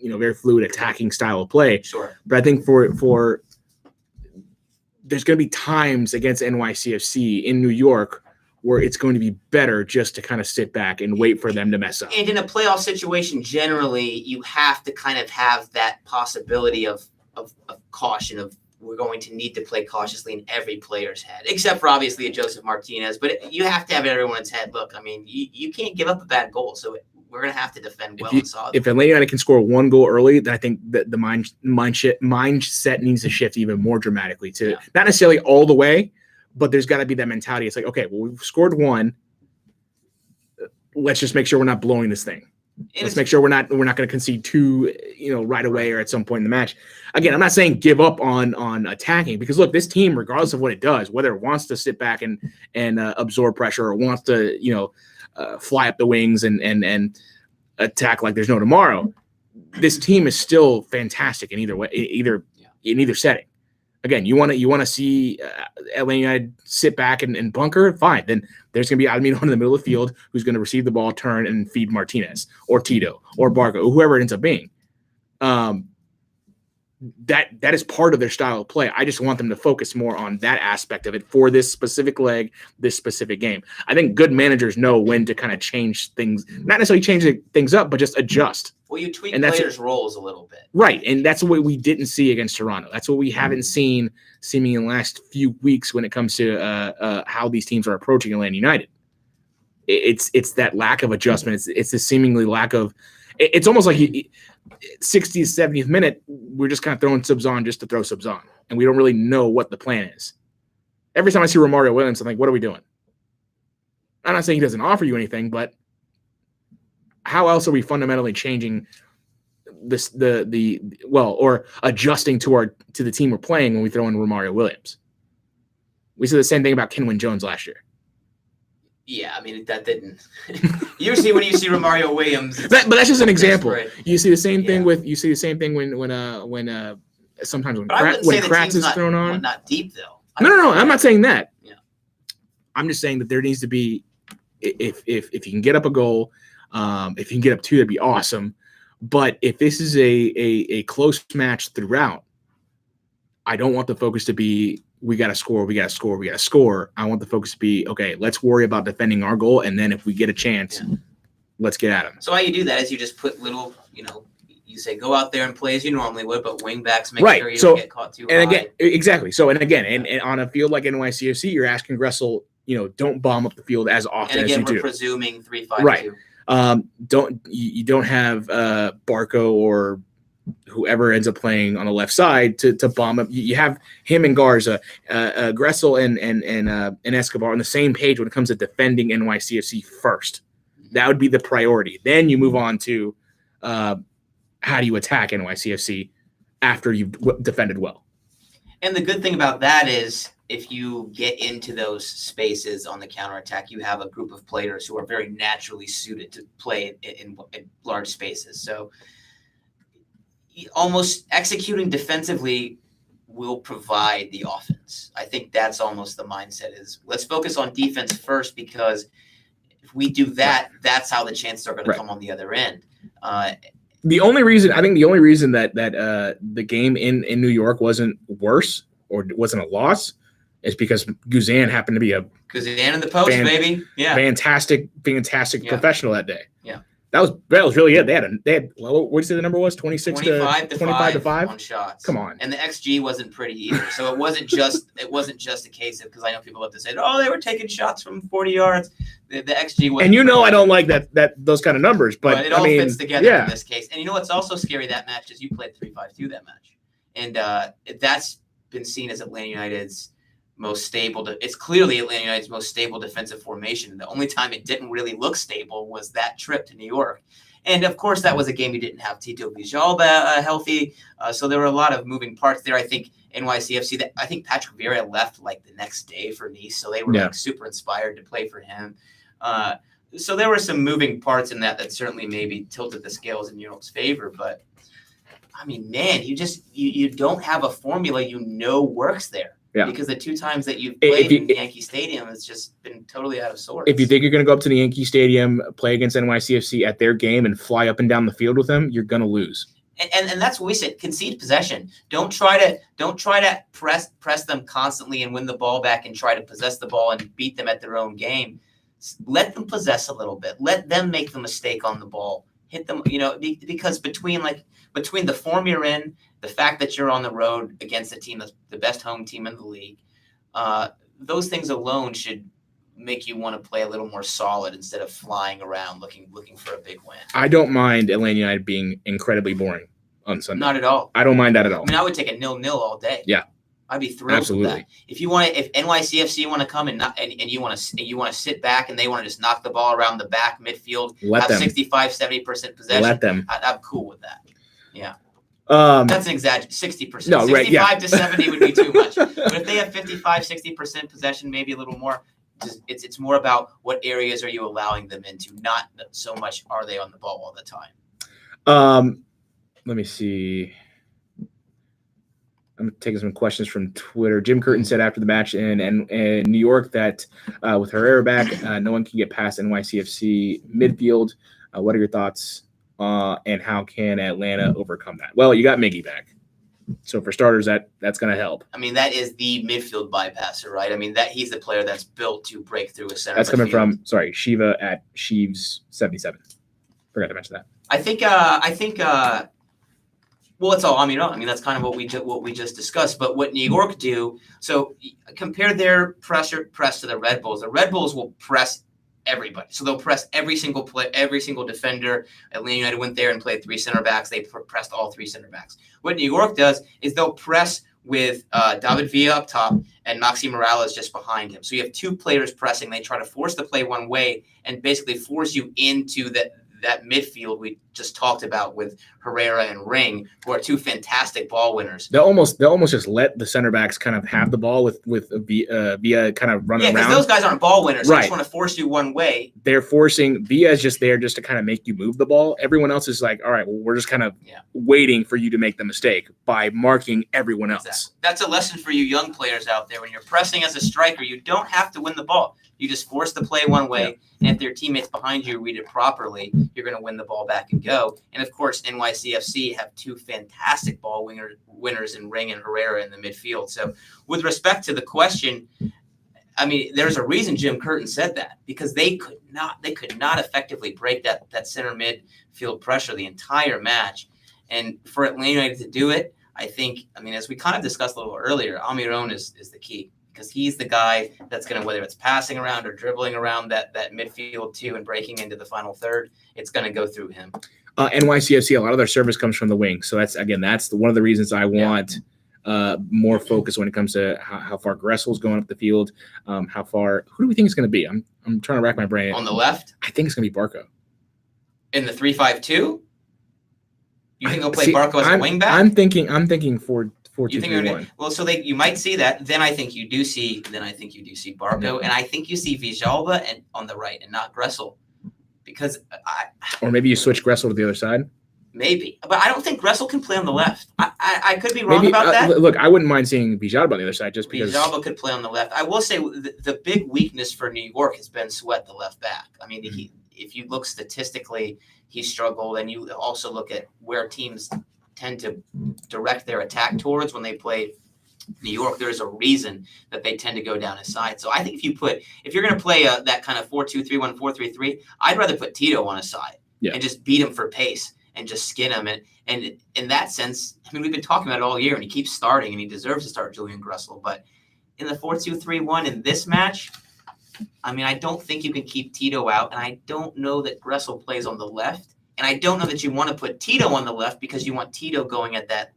Speaker 1: very fluid attacking style of play.
Speaker 2: Sure.
Speaker 1: But I think for there's going to be times against NYCFC in New York where it's going to be better just to kind of sit back and wait for them to mess up.
Speaker 2: And in a playoff situation, generally, you have to kind of have that possibility of caution, of we're going to need to play cautiously in every player's head, except for obviously a Joseph Martinez. But you have to have it in everyone's head. Look, I mean, you can't give up a bad goal, so we're going to have to defend well and solid.
Speaker 1: If Atlanta United can score one goal early, then I think that the mindset needs to shift even more dramatically to not necessarily all the way, but there's got to be that mentality. It's like, okay, well, we've scored one. Let's just make sure we're not blowing this thing. Let's make sure we're not going to concede two, right away or at some point in the match. Again, I'm not saying give up on attacking, because look, this team, regardless of what it does, whether it wants to sit back and absorb pressure or wants to fly up the wings and attack like there's no tomorrow, this team is still fantastic in either way, in either setting. Again, you want to see Atlanta United sit back and bunker, fine. Then there's going to be Almirón in the middle of the field who's going to receive the ball, turn, and feed Martinez or Tito or Barco, or whoever it ends up being. That is part of their style of play. I just want them to focus more on that aspect of it for this specific leg, this specific game. I think good managers know when to kind of change things, not necessarily change things up, but just adjust.
Speaker 2: Well, you tweak players' roles a little bit.
Speaker 1: Right, and that's what we didn't see against Toronto. That's what we haven't seen seemingly in the last few weeks when it comes to how these teams are approaching Atlanta United. It's that lack of adjustment. It's the seemingly lack of – it's almost like 60th, 70th minute, we're just kind of throwing subs on just to throw subs on, and we don't really know what the plan is. Every time I see Romario Williams, I'm like, what are we doing? I'm not saying he doesn't offer you anything, but – how else are we fundamentally changing this or adjusting to the team we're playing when we throw in Romario Williams? We said the same thing about Kenwyn Jones last year.
Speaker 2: Yeah, I mean that didn't. Usually when you see Romario Williams,
Speaker 1: but that's just an example. You see the same thing when sometimes when Kratz is thrown on.
Speaker 2: Not deep though.
Speaker 1: No. I'm not saying that. Yeah. I'm just saying that there needs to be, if you can get up a goal. If you can get up two, that'd be awesome. But if this is a close match throughout, I don't want the focus to be we got to score. I want the focus to be, okay, let's worry about defending our goal, and then if we get a chance, let's get at them.
Speaker 2: So how you do that is you just put little, you say go out there and play as you normally would, but wing backs make sure you don't get caught too high.
Speaker 1: Again, exactly. So and on a field like NYCFC, you're asking Gressel, don't bomb up the field as often as you do.
Speaker 2: And again, we're presuming 3-5-2.
Speaker 1: Right. You don't have Barco or whoever ends up playing on the left side to bomb up. You have him and Garza, Gressel and Escobar on the same page when it comes to defending NYCFC first. That would be the priority. Then you move on to how do you attack NYCFC after you've defended well.
Speaker 2: And the good thing about that is if you get into those spaces on the counterattack, you have a group of players who are very naturally suited to play in large spaces. So almost executing defensively will provide the offense. I think that's almost the mindset is let's focus on defense first, because if we do that, that's how the chances are going to come on the other end.
Speaker 1: The only reason that the game in New York wasn't worse or wasn't a loss is because Guzan happened to be
Speaker 2: Guzan in the post, baby. Yeah.
Speaker 1: Fantastic professional that day.
Speaker 2: Yeah.
Speaker 1: That was really it. They had what did you say the number was? 25 to 5
Speaker 2: on shots.
Speaker 1: Come on.
Speaker 2: And the XG wasn't pretty either. So it wasn't just a case of, because I know people love to say, oh, they were taking shots from 40 yards. The XG was. And
Speaker 1: I don't like that those kind of numbers, but
Speaker 2: it all fits together in this case. And what's also scary that match is you played 3-5-2 that match, and that's been seen as Atlanta United's most stable. It's clearly Atlanta United's most stable defensive formation. The only time it didn't really look stable was that trip to New York. And, of course, that was a game you didn't have Tito Villalba healthy. So there were a lot of moving parts there. I think NYCFC, I think Patrick Vieira left like the next day for Nice. So they were like super inspired to play for him. So there were some moving parts in that certainly maybe tilted the scales in New York's favor. But, I mean, man, you don't have a formula works there. Yeah. Because the 2 times that you've played in Yankee Stadium, it's just been totally out of sorts.
Speaker 1: If you think you're going to go up to the Yankee Stadium, play against NYCFC at their game, and fly up and down the field with them, you're going to lose.
Speaker 2: And that's what we said. Concede possession. Don't try to press them constantly and win the ball back and try to possess the ball and beat them at their own game. Let them possess a little bit. Let them make the mistake on the ball. Hit them, because between the form you're in, the fact that you're on the road against a team that's the best home team in the league, those things alone should make you want to play a little more solid instead of flying around looking for a big win.
Speaker 1: I don't mind Atlanta United being incredibly boring on Sunday.
Speaker 2: Not at all.
Speaker 1: I don't mind that at all.
Speaker 2: I mean, I would take a 0-0 all day.
Speaker 1: Yeah.
Speaker 2: I'd be thrilled with that. If NYCFC want to come and you want to sit back and they want to just knock the ball around the back midfield, have 65-70% possession,
Speaker 1: let them.
Speaker 2: I'm cool with that. Yeah. That's an exaggeration. 60%. No, 65 to 70 would be too much. But if they have 55-60% possession, maybe a little more, it's more about what areas are you allowing them into, not so much are they on the ball all the time.
Speaker 1: Let me see. I'm taking some questions from Twitter. Jim Curtin said after the match in New York that with Herrera back, no one can get past NYCFC midfield. What are your thoughts? And how can Atlanta overcome that? Well, you got Miggy back. So for starters, that's going to help.
Speaker 2: I mean, that is the midfield bypasser, right? I mean, he's the player that's built to break through a center.
Speaker 1: That's coming from, Shiva at Sheaves77. Forgot to mention that.
Speaker 2: I think well, it's all Almiron. I mean, that's kind of what we just discussed. But what New York do, so compare their press to the Red Bulls. The Red Bulls will press everybody. So they'll press every single defender. Atlanta United went there and played 3 center backs. They pressed all 3 center backs. What New York does is they'll press with David Villa up top and Maxi Morales just behind him. So you have 2 players pressing. They try to force the play one way and basically force you into that midfield we just talked about with Herrera and Ring, who are 2 fantastic ball winners.
Speaker 1: They'll almost just let the center backs kind of have the ball with Villa kind of running around.
Speaker 2: Yeah, because those guys aren't ball winners. Right. They just want to force you one way.
Speaker 1: They're forcing Villa's just there just to kind of make you move the ball. Everyone else is like, all right, well, we're just kind of waiting for you to make the mistake by marking everyone else.
Speaker 2: Exactly. That's a lesson for you young players out there. When you're pressing as a striker, you don't have to win the ball. You just force the play one way, and if their teammates behind you read it properly, you're going to win the ball back and go. And, of course, NYCFC have 2 fantastic ball winners in Ring and Herrera in the midfield. So with respect to the question, I mean, there's a reason Jim Curtin said that, because they could not effectively break that center midfield pressure the entire match. And for Atlanta United to do it, I think, as we kind of discussed a little earlier, Almiron is the key. Because he's the guy that's going to, whether it's passing around or dribbling around that midfield too and breaking into the final third, it's going to go through him.
Speaker 1: NYCFC, a lot of their service comes from the wing. So that's one of the reasons I want more focus when it comes to how far Gressel's going up the field. Who do we think it's going to be? I'm trying to rack my brain.
Speaker 2: On the left?
Speaker 1: I think it's going to be Barco.
Speaker 2: In the 3-5-2? You think he'll play Barco as a wing back?
Speaker 1: I'm thinking 4-2-3-1.
Speaker 2: Well, so you might see that. Then I think you do see Barco, and I think you see Villalba and on the right and not Gressel, because
Speaker 1: or maybe you switch Gressel to the other side.
Speaker 2: Maybe, but I don't think Gressel can play on the left. I could be wrong about that.
Speaker 1: Look, I wouldn't mind seeing Villalba on the other side just because
Speaker 2: Villalba could play on the left. I will say the big weakness for New York has been Sweat, the left back. I mean, if you look statistically, he struggled, and you also look at where teams tend to direct their attack towards when they play New York. There's a reason that they tend to go down his side. So I think if you're going to play that kind of 4-2-3-1, 4-3-3, I'd rather put Tito on his side and just beat him for pace and just skin him. And in that sense, we've been talking about it all year, and he keeps starting, and he deserves to start Julian Gressel. But in the 4-2-3-1 in this match, I don't think you can keep Tito out, and I don't know that Gressel plays on the left. And I don't know that you want to put Tito on the left because you want Tito going at that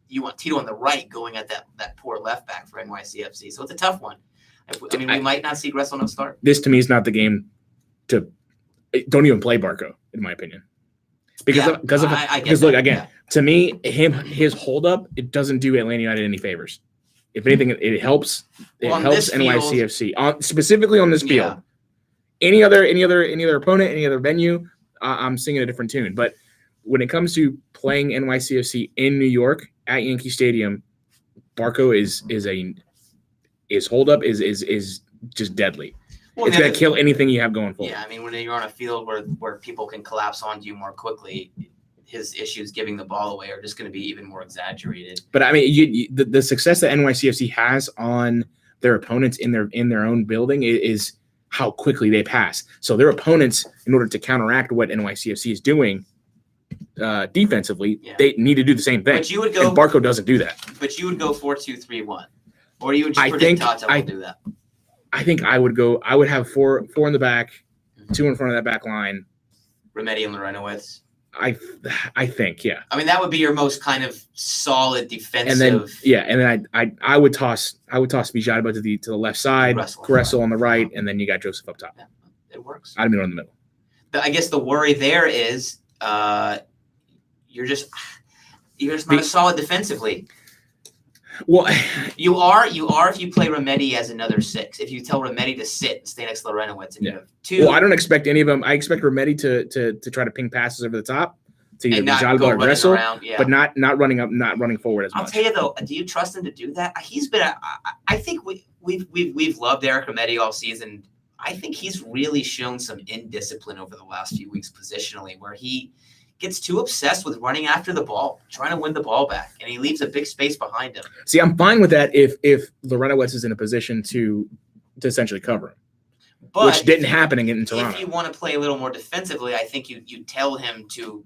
Speaker 2: you want Tito on the right going at that poor left back for NYCFC. So it's a tough one. I mean, we might not see Gressel not start.
Speaker 1: This to me is not the game to don't even play Barco, in my opinion. Because look again, to me, his hold up, it doesn't do Atlanta United any favors. If anything, it helps. It helps NYCFC specifically on this field. Any other opponent, any other venue, I'm singing a different tune. But when it comes to playing NYCFC in New York at Yankee Stadium, Barco his hold up is just deadly. Well, it's going to kill anything you have going forward.
Speaker 2: Yeah, I mean, when you're on a field where people can collapse onto you more quickly, his issues giving the ball away are just going to be even more exaggerated.
Speaker 1: But I mean, the success that NYCFC has on their opponents in their own building is how quickly they pass. So their opponents, in order to counteract what NYCFC is doing defensively, they need to do the same thing.
Speaker 2: But you would go,
Speaker 1: and Barco doesn't do that.
Speaker 2: But you would go 4-2-3-1, or you would just predict Tata will do that.
Speaker 1: I think I would have four in the back, 2 in front of that back line.
Speaker 2: Remedi and Lorenowitz.
Speaker 1: I think, yeah.
Speaker 2: I mean, that would be your most kind of solid defensive.
Speaker 1: And then I would toss Vijayba to the left side, Gressel on the right, and then you got Joseph up top.
Speaker 2: Yeah, it works.
Speaker 1: I'd be in the middle.
Speaker 2: I guess the worry there is you're just not solid defensively.
Speaker 1: Well,
Speaker 2: you are if you play Remedi as another 6. If you tell Remedi to sit and stay next to Lorenowitz and you have 2.
Speaker 1: Well, I don't expect any of them. I expect Remedi to try to ping passes over the top to either Vijayba or Gressel, but not running up, not running forward as much.
Speaker 2: I'll tell you though, do you trust him to do that? He's been. I think we've loved Eric Remedi all season. I think he's really shown some indiscipline over the last few weeks positionally, where he gets too obsessed with running after the ball, trying to win the ball back, and he leaves a big space behind him.
Speaker 1: See, I'm fine with that if Lorenowitz is in a position to essentially cover him, which didn't happen in Toronto.
Speaker 2: If you want to play a little more defensively, I think you tell him to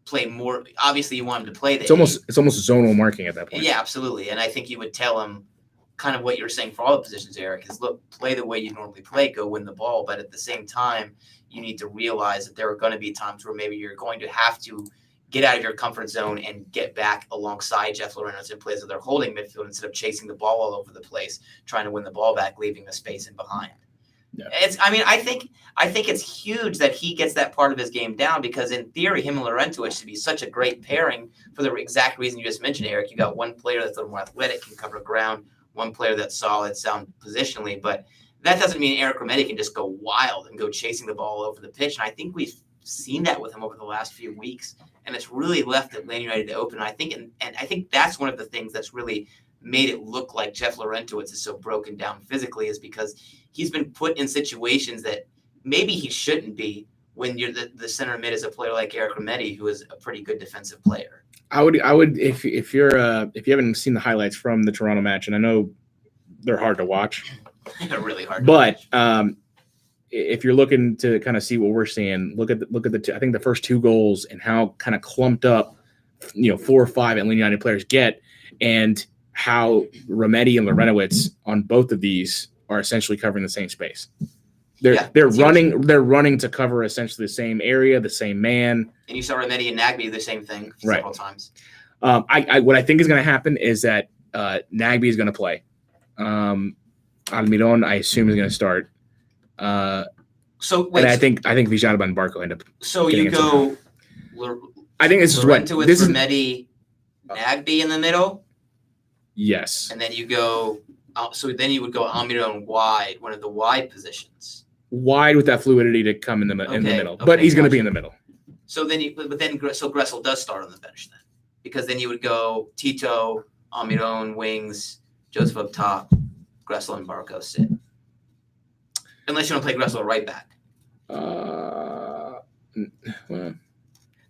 Speaker 2: play more. Obviously, you want him to play there.
Speaker 1: It's almost zonal marking at that point.
Speaker 2: Yeah, absolutely. And I think you would tell him kind of what you're saying for all the positions, Eric, is look, play the way you normally play, go win the ball, but at the same time, you need to realize that there are going to be times where maybe you're going to have to get out of your comfort zone and get back alongside Jeff Lorenowitz and play as if they're holding midfield instead of chasing the ball all over the place, trying to win the ball back, leaving a space in behind. Yeah. I think it's huge that he gets that part of his game down, because in theory, him and Lorenowitz should be such a great pairing for the exact reason you just mentioned, Eric. You got one player that's a little more athletic, can cover ground, one player that's solid, sound positionally, but that doesn't mean Eric Remedi can just go wild and go chasing the ball over the pitch. And I think we've seen that with him over the last few weeks, and it's really left Atlanta United to open. I think that's one of the things that's really made it look like Jeff Lorenowitz is so broken down physically, is because he's been put in situations that maybe he shouldn't be when you're the center mid is a player like Eric Remedi, who is a pretty good defensive player.
Speaker 1: I would if you haven't seen the highlights from the Toronto match, and I know they're hard to watch.
Speaker 2: They're really hard.
Speaker 1: But if you're looking to kind of see what we're seeing, look at the I think the first 2 goals and how kind of clumped up, 4 or 5 Atlanta United players get, and how Remedi and Lorenowitz on both of these are essentially covering the same space. They're running to cover essentially the same area, the same man.
Speaker 2: And you saw Remedi and Nagby do the same thing several times.
Speaker 1: What I think is going to happen is that Nagby is going to play. Almiron, I assume, is going to start. And I think Vijayba and Barco end up.
Speaker 2: So you go.
Speaker 1: I think this is what
Speaker 2: this is. Remedi, Nagby in the middle.
Speaker 1: Yes.
Speaker 2: And then you go. So then you would go Almiron wide, one of the wide positions.
Speaker 1: Wide with that fluidity to come in the middle, but he's going to be in the middle.
Speaker 2: So then Gressel does start on the bench then, because then you would go Tito, Almiron wings, Joseph up top, Gressel and Barco sit. Unless you want to play Gressel right back.
Speaker 1: Well,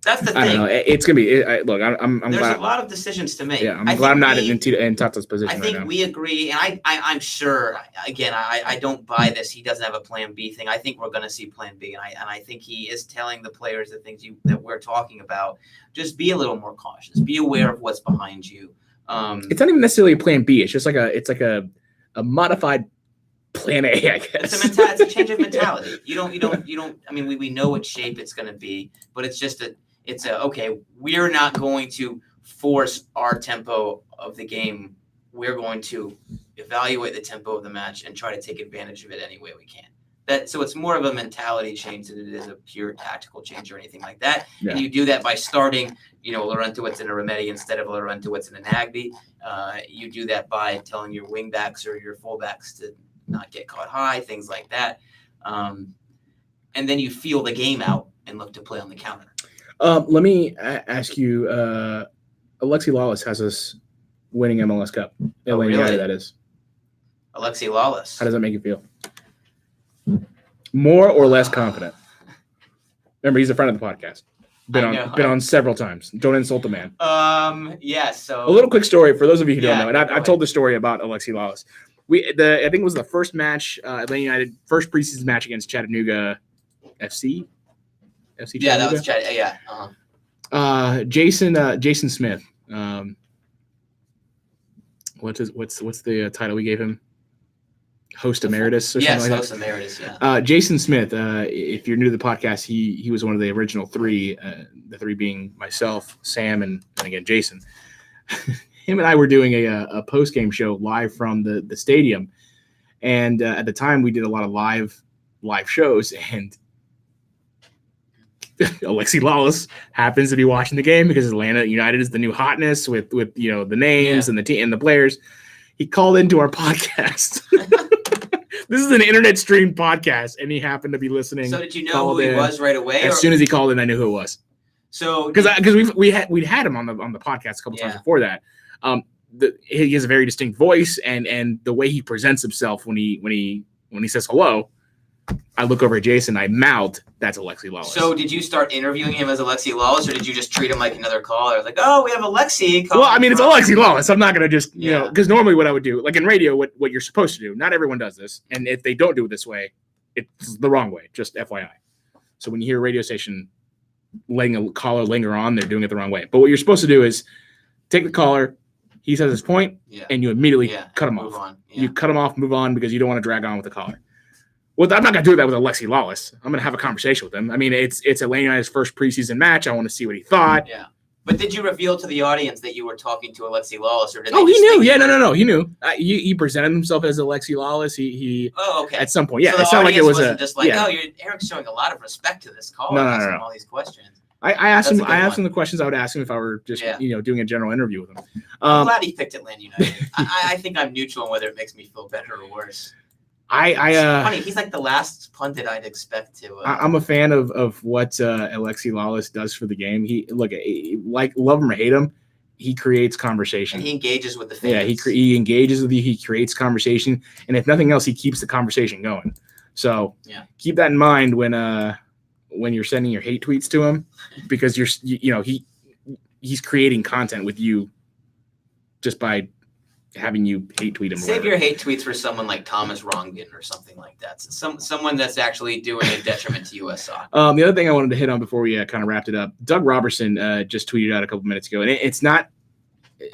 Speaker 2: that's the thing.
Speaker 1: I don't know. It's gonna be. Look, I'm
Speaker 2: There's
Speaker 1: glad.
Speaker 2: a lot of decisions to make.
Speaker 1: Yeah, I'm glad I'm not in Tata's position.
Speaker 2: I think
Speaker 1: right now.
Speaker 2: we agree, and I'm sure. Again, I don't buy this. He doesn't have a plan B thing. I think we're going to see plan B, and I think he is telling the players the things that we're talking about. Just be a little more cautious. Be aware of what's behind you.
Speaker 1: It's not even necessarily a plan B. It's just like a modified plan A, I guess.
Speaker 2: It's a change of mentality. You don't. I mean, we know what shape it's going to be, but it's just okay. We're not going to force our tempo of the game. We're going to evaluate the tempo of the match and try to take advantage of it any way we can. So it's more of a mentality change than it is a pure tactical change or anything like that. Yeah. And you do that by starting, Laurentowicz and a Remedi instead of Laurentowicz and a Nagbe. You do that by telling your wingbacks or your fullbacks to not get caught high, things like that. And then you feel the game out and look to play on the counter.
Speaker 1: Let me ask you, Alexi Lawless has us winning MLS Cup.
Speaker 2: Really?
Speaker 1: United, that is.
Speaker 2: Alexi Lawless.
Speaker 1: How does that make you feel? More or less confident? Remember, he's a friend of the podcast. Been on several times. Don't insult the man.
Speaker 2: Yeah. So
Speaker 1: a little quick story for those of you who don't know, and I've told the story about Alexi Lawless. I think it was the first match, Atlanta United first preseason match against Chattanooga FC. FC.
Speaker 2: Yeah, that was Chattanooga. Yeah.
Speaker 1: Jason Smith. What's the title we gave him? Host emeritus or something like that?
Speaker 2: Host emeritus, yeah.
Speaker 1: Jason Smith, if you're new to the podcast, he was one of the original three, the three being myself, Sam, and again, Jason. Him and I were doing a post-game show live from the stadium. And at the time, we did a lot of live shows, and Alexi Lawless happens to be watching the game because Atlanta United is the new hotness with the names and the team and the players. He called into our podcast. This is an internet streamed podcast, and he happened to be listeing.
Speaker 2: So did you know who he was right away?
Speaker 1: As soon as he called in, I knew who it was.
Speaker 2: So
Speaker 1: because we'd had him on the podcast a couple times before that. He has a very distinct voice, and the way he presents himself when he says hello, I look over at Jason, I mouth, that's Alexi Lawless.
Speaker 2: So did you start interviewing him as Alexi Lawless, or did you just treat him like another caller? Like, oh, we have Alexi.
Speaker 1: Well, I mean, it's Alexi Lawless. I'm not going to just, because normally what I would do, like in radio, what you're supposed to do, not everyone does this. And if they don't do it this way, it's the wrong way, just FYI. So when you hear a radio station letting a caller linger on, they're doing it the wrong way. But what you're supposed to do is take the caller, he says his point, and you immediately cut him off. Yeah. You cut him off, move on, because you don't want to drag on with the caller. Well, I'm not going to do that with Alexi Lawless. I'm going to have a conversation with him. I mean, it's Atlanta United's first preseason match. I want to see what he thought.
Speaker 2: Yeah. But did you reveal to the audience that you were talking to Alexi Lawless, or did
Speaker 1: he knew. Yeah, no. He knew. He presented himself as Alexi Lawless. He.
Speaker 2: Oh, okay.
Speaker 1: At some point, yeah.
Speaker 2: So
Speaker 1: it's not like it was
Speaker 2: just like, Eric's showing a lot of respect to this caller.
Speaker 1: No.
Speaker 2: Asking all these questions.
Speaker 1: I asked him. I asked him the questions I would ask him if I were just doing a general interview with him.
Speaker 2: I'm glad he picked Atlanta United. I think I'm neutral on whether it makes me feel better or worse. Funny, he's like the last pundit I'd expect to.
Speaker 1: I'm a fan of what Alexi Lawless does for the game. Like love him or hate him, he creates conversation.
Speaker 2: And he engages with the fans.
Speaker 1: Yeah, he engages with you. He creates conversation, and if nothing else, he keeps the conversation going. So keep that in mind when you're sending your hate tweets to him, because he's creating content with you just by having you hate tweet him.
Speaker 2: Save your hate tweets for someone like Thomas Rongen or something like that. Someone that's actually doing a detriment to U.S. soccer.
Speaker 1: The other thing I wanted to hit on before we kind of wrapped it up, Doug Robertson just tweeted out a couple minutes ago, and it's not.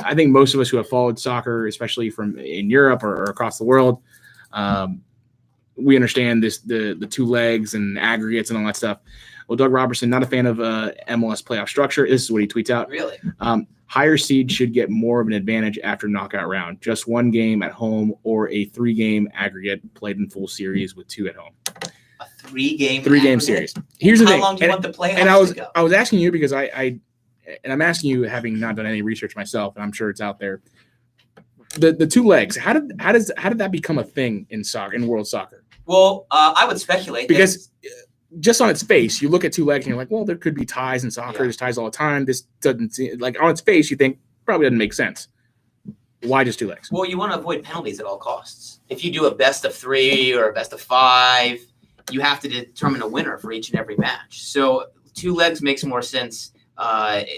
Speaker 1: I think most of us who have followed soccer, especially from in Europe or across the world, we understand the two legs and aggregates and all that stuff. Well, Doug Robertson, not a fan of MLS playoff structure. This is what he tweets out.
Speaker 2: Really?
Speaker 1: Higher seed should get more of an advantage after knockout round. Just one game at home or a 3-game aggregate played in full series with 2 at home.
Speaker 2: A 3-game
Speaker 1: series. Here's the thing.
Speaker 2: How long do you want the playoffs to go?
Speaker 1: I was asking you because I'm asking you, having not done any research myself, and I'm sure it's out there. The 2 legs. How did that become a thing in soccer, in world soccer?
Speaker 2: Well, I would speculate
Speaker 1: because just on its face, you look at 2 legs and you're like, well, there could be ties in soccer. There's ties all the time. This doesn't seem like, on its face, you think probably doesn't make sense. Why just 2 legs?
Speaker 2: Well, you want to avoid penalties at all costs. If you do a best of 3 or a best of 5, you have to determine a winner for each and every match. So 2 legs makes more sense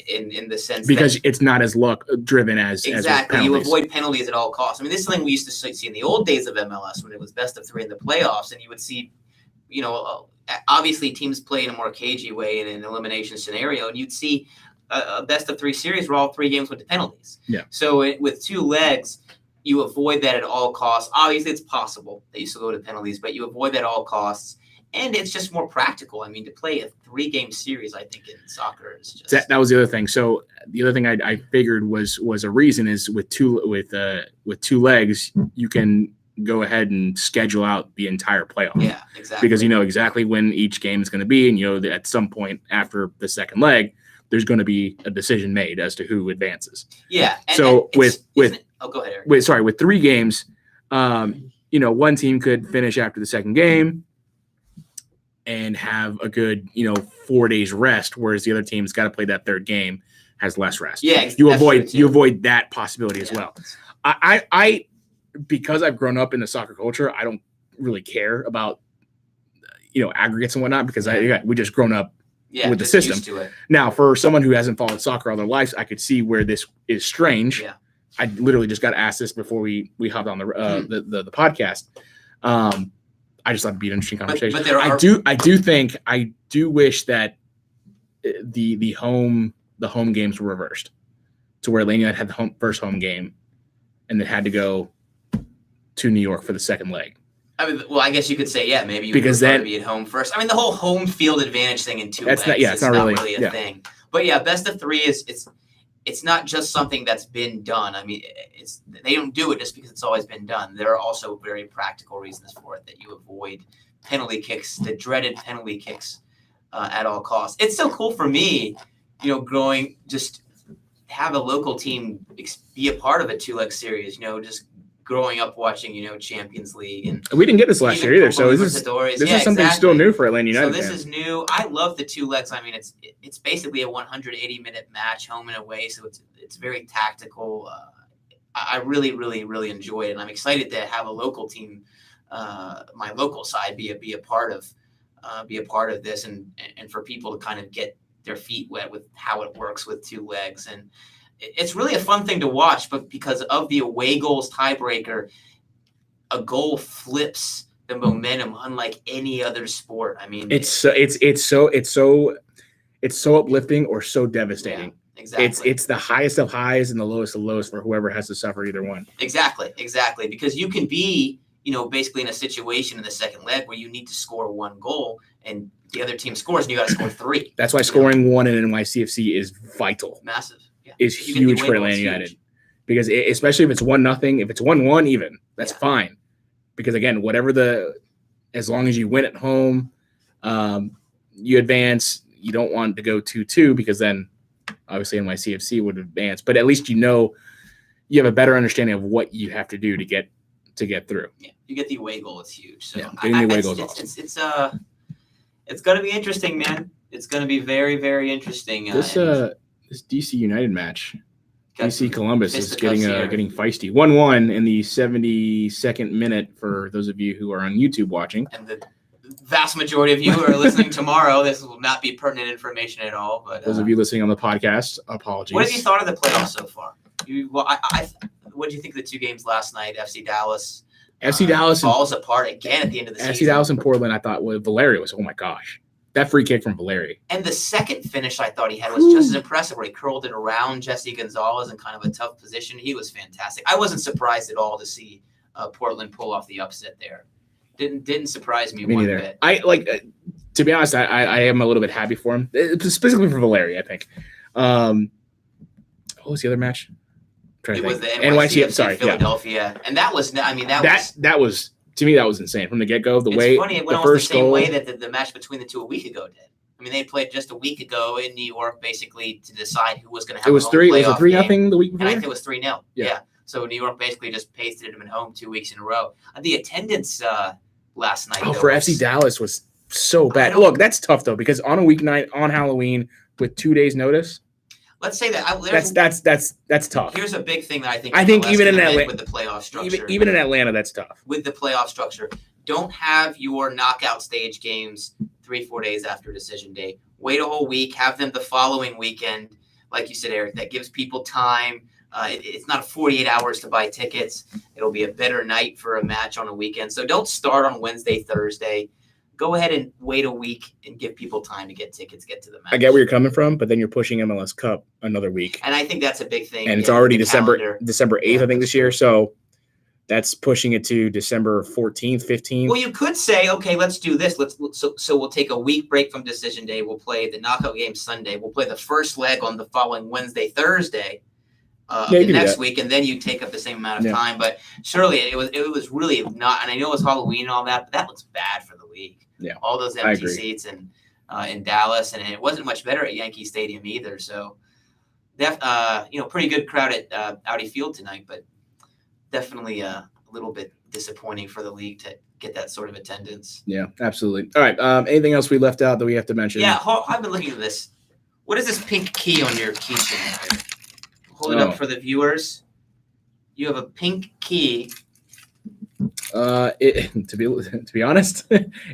Speaker 2: in the sense
Speaker 1: because it's not as luck driven as
Speaker 2: exactly. You avoid penalties at all costs. I mean, this is something we used to see in the old days of MLS when it was best of 3 in the playoffs, and you would see, obviously teams play in a more cagey way in an elimination scenario, and you'd see a best of 3 series where all 3 games went to penalties.
Speaker 1: Yeah.
Speaker 2: So with 2 legs, you avoid that at all costs. Obviously, it's possible that you still go to penalties, but you avoid that at all costs. And it's just more practical. I mean, to play a 3-game series, I think in soccer is just
Speaker 1: that was the other thing. So the other thing I figured was a reason is with two legs, you can go ahead and schedule out the entire playoff.
Speaker 2: Yeah, exactly.
Speaker 1: Because you know exactly when each game is going to be, and you know that at some point after the second leg, there's going to be a decision made as to who advances.
Speaker 2: Yeah.
Speaker 1: So go ahead,
Speaker 2: Eric.
Speaker 1: With 3 games, you know, one team could finish after the second game and have a good, you know, 4 days rest, whereas the other team's got to play that third game, has less rest.
Speaker 2: Yeah,
Speaker 1: you avoid that possibility as well. I because I've grown up in the soccer culture, I don't really care about, you know, aggregates and whatnot because we just grown up with the system.
Speaker 2: Used to it.
Speaker 1: Now, for someone who hasn't followed soccer all their lives, I could see where this is strange.
Speaker 2: Yeah.
Speaker 1: I literally just got asked this before we hopped on the podcast. I just thought it'd be an interesting conversation.
Speaker 2: But
Speaker 1: I do wish that the home games were reversed to where Atlanta had the first home game and then had to go to New York for the second leg.
Speaker 2: I mean, well, I guess you could say, maybe you
Speaker 1: because
Speaker 2: would be at home first. I mean, the whole home field advantage thing in 2 legs
Speaker 1: it's not really
Speaker 2: a thing. But best of 3 it's not just something that's been done. I mean, they don't do it just because it's always been done. There are also very practical reasons for it, that you avoid penalty kicks, the dreaded penalty kicks at all costs. It's so cool for me, you know, just have a local team be a part of a 2-leg series, you know, just growing up watching, you know, Champions League. And
Speaker 1: we didn't get this last year either, so this is something still new for Atlanta United.
Speaker 2: So this is new. I love the 2 legs. I mean, it's basically a 180-minute match, home and away, so it's very tactical. I really, really, really enjoy it, and I'm excited to have a local team, my local side, be a part of this, and for people to kind of get their feet wet with how it works with 2 legs. And it's really a fun thing to watch, but because of the away goals tiebreaker, a goal flips the momentum unlike any other sport. I mean,
Speaker 1: it's so uplifting or so devastating.
Speaker 2: Yeah, exactly.
Speaker 1: It's the highest of highs and the lowest of lows for whoever has to suffer either one.
Speaker 2: Exactly. Because you can be, you know, basically in a situation in the second leg where you need to score 1 goal and the other team scores and you got to score 3.
Speaker 1: That's why scoring 1 in NYCFC is vital.
Speaker 2: Massive.
Speaker 1: Is huge for Atlanta United, because especially if it's 1-0, if it's 1-1 even, that's fine. Because again, as long as you win at home, you advance. You don't want to go 2-2 because then obviously NYCFC would advance. But at least you know you have a better understanding of what you have to do to get through.
Speaker 2: Yeah, you get the away goal. It's huge. So
Speaker 1: getting the away goal is awesome.
Speaker 2: It's going to be interesting, man. It's going to be very, very interesting.
Speaker 1: This DC United match, DC Columbus is getting feisty. 1-1 in the 72nd minute for those of you who are on YouTube watching.
Speaker 2: And the vast majority of you who are listening tomorrow, this will not be pertinent information at all. But
Speaker 1: those of you listening on the podcast, apologies.
Speaker 2: What have you thought of the playoffs so far? What did you think of the 2 games last night? FC Dallas.
Speaker 1: Dallas
Speaker 2: falls apart again at the end of the season.
Speaker 1: FC Dallas and Portland, I thought Valerio was, oh my gosh. That free kick from Valeri.
Speaker 2: And the second finish I thought he had was just as impressive, where he curled it around Jesse Gonzalez in kind of a tough position. He was fantastic. I wasn't surprised at all to see Portland pull off the upset there. Didn't surprise me one bit.
Speaker 1: To be honest, I am a little bit happy for him, specifically for Valeri, I think. What was the other match?
Speaker 2: It was the NYCFC Philadelphia. And that was, I mean, that was to me, that was insane from the get-go. It's funny, it went almost the same way that the match between the two a week ago did. I mean, they played just a week ago in New York, basically to decide who was going to have.
Speaker 1: It was 3-0 the week before.
Speaker 2: And I think it was 3-0. Yeah. So New York basically just pasted them at home 2 weeks in a row. The attendance last night.
Speaker 1: For FC Dallas was so bad. Look, that's tough though, because on a weeknight on Halloween with 2 days notice.
Speaker 2: Let's say that
Speaker 1: that's tough.
Speaker 2: Here's a big thing that I think
Speaker 1: even in Atlanta
Speaker 2: with the playoff structure,
Speaker 1: even in Atlanta, that's tough.
Speaker 2: With the playoff structure, don't have your knockout stage games 3-4 days after decision day. Wait a whole week. Have them the following weekend, like you said, Eric. That gives people time. It's not 48 hours to buy tickets. It'll be a better night for a match on a weekend. So don't start on Wednesday, Thursday. Go ahead and wait a week and give people time to get tickets, get to the match.
Speaker 1: I get where you're coming from, but then you're pushing MLS Cup another week.
Speaker 2: And I think that's a big thing.
Speaker 1: And it's already December 8th, I think, this year. So That's pushing it to December 14th, 15th.
Speaker 2: Well, you could say, okay, let's do this. So we'll take a week break from decision day. We'll play the knockout game Sunday. We'll play the first leg on the following Wednesday, Thursday of the next week, and then you take up the same amount of time. But surely it was really not. And I know it was Halloween and all that, but that looks bad for the league.
Speaker 1: Yeah,
Speaker 2: all those empty seats and in Dallas, and it wasn't much better at Yankee Stadium either. So, pretty good crowd at Audi Field tonight, but definitely a little bit disappointing for the league to get that sort of attendance.
Speaker 1: Yeah, absolutely. All right. Anything else we left out that we have to mention?
Speaker 2: Yeah, I've been looking at this. What is this pink key on your keychain? Hold it up for the viewers. You have a pink key.
Speaker 1: To be honest,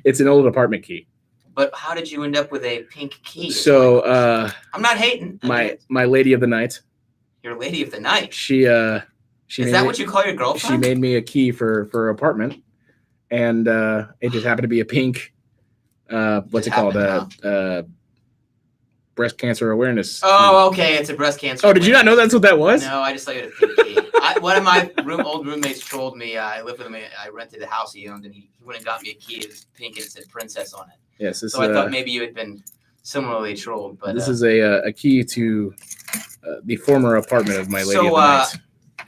Speaker 1: it's an old apartment key.
Speaker 2: But how did you end up with a pink key?
Speaker 1: So
Speaker 2: I'm not hating.
Speaker 1: My lady of the night.
Speaker 2: Your lady of the night.
Speaker 1: She
Speaker 2: is that what you call your girlfriend?
Speaker 1: She made me a key for her apartment, and it just happened to be a pink. What's it called? Breast cancer awareness.
Speaker 2: Oh, okay. It's a breast cancer.
Speaker 1: Oh, did you not know that's what that was?
Speaker 2: No, I just thought you had a pink key. One of my old roommates trolled me. I lived with him. I rented a house he owned, and he went and got me a key. It was pink and it said princess on it.
Speaker 1: Yes.
Speaker 2: So I thought maybe you had been similarly trolled. But
Speaker 1: this is a key to the former apartment of my lady of the night.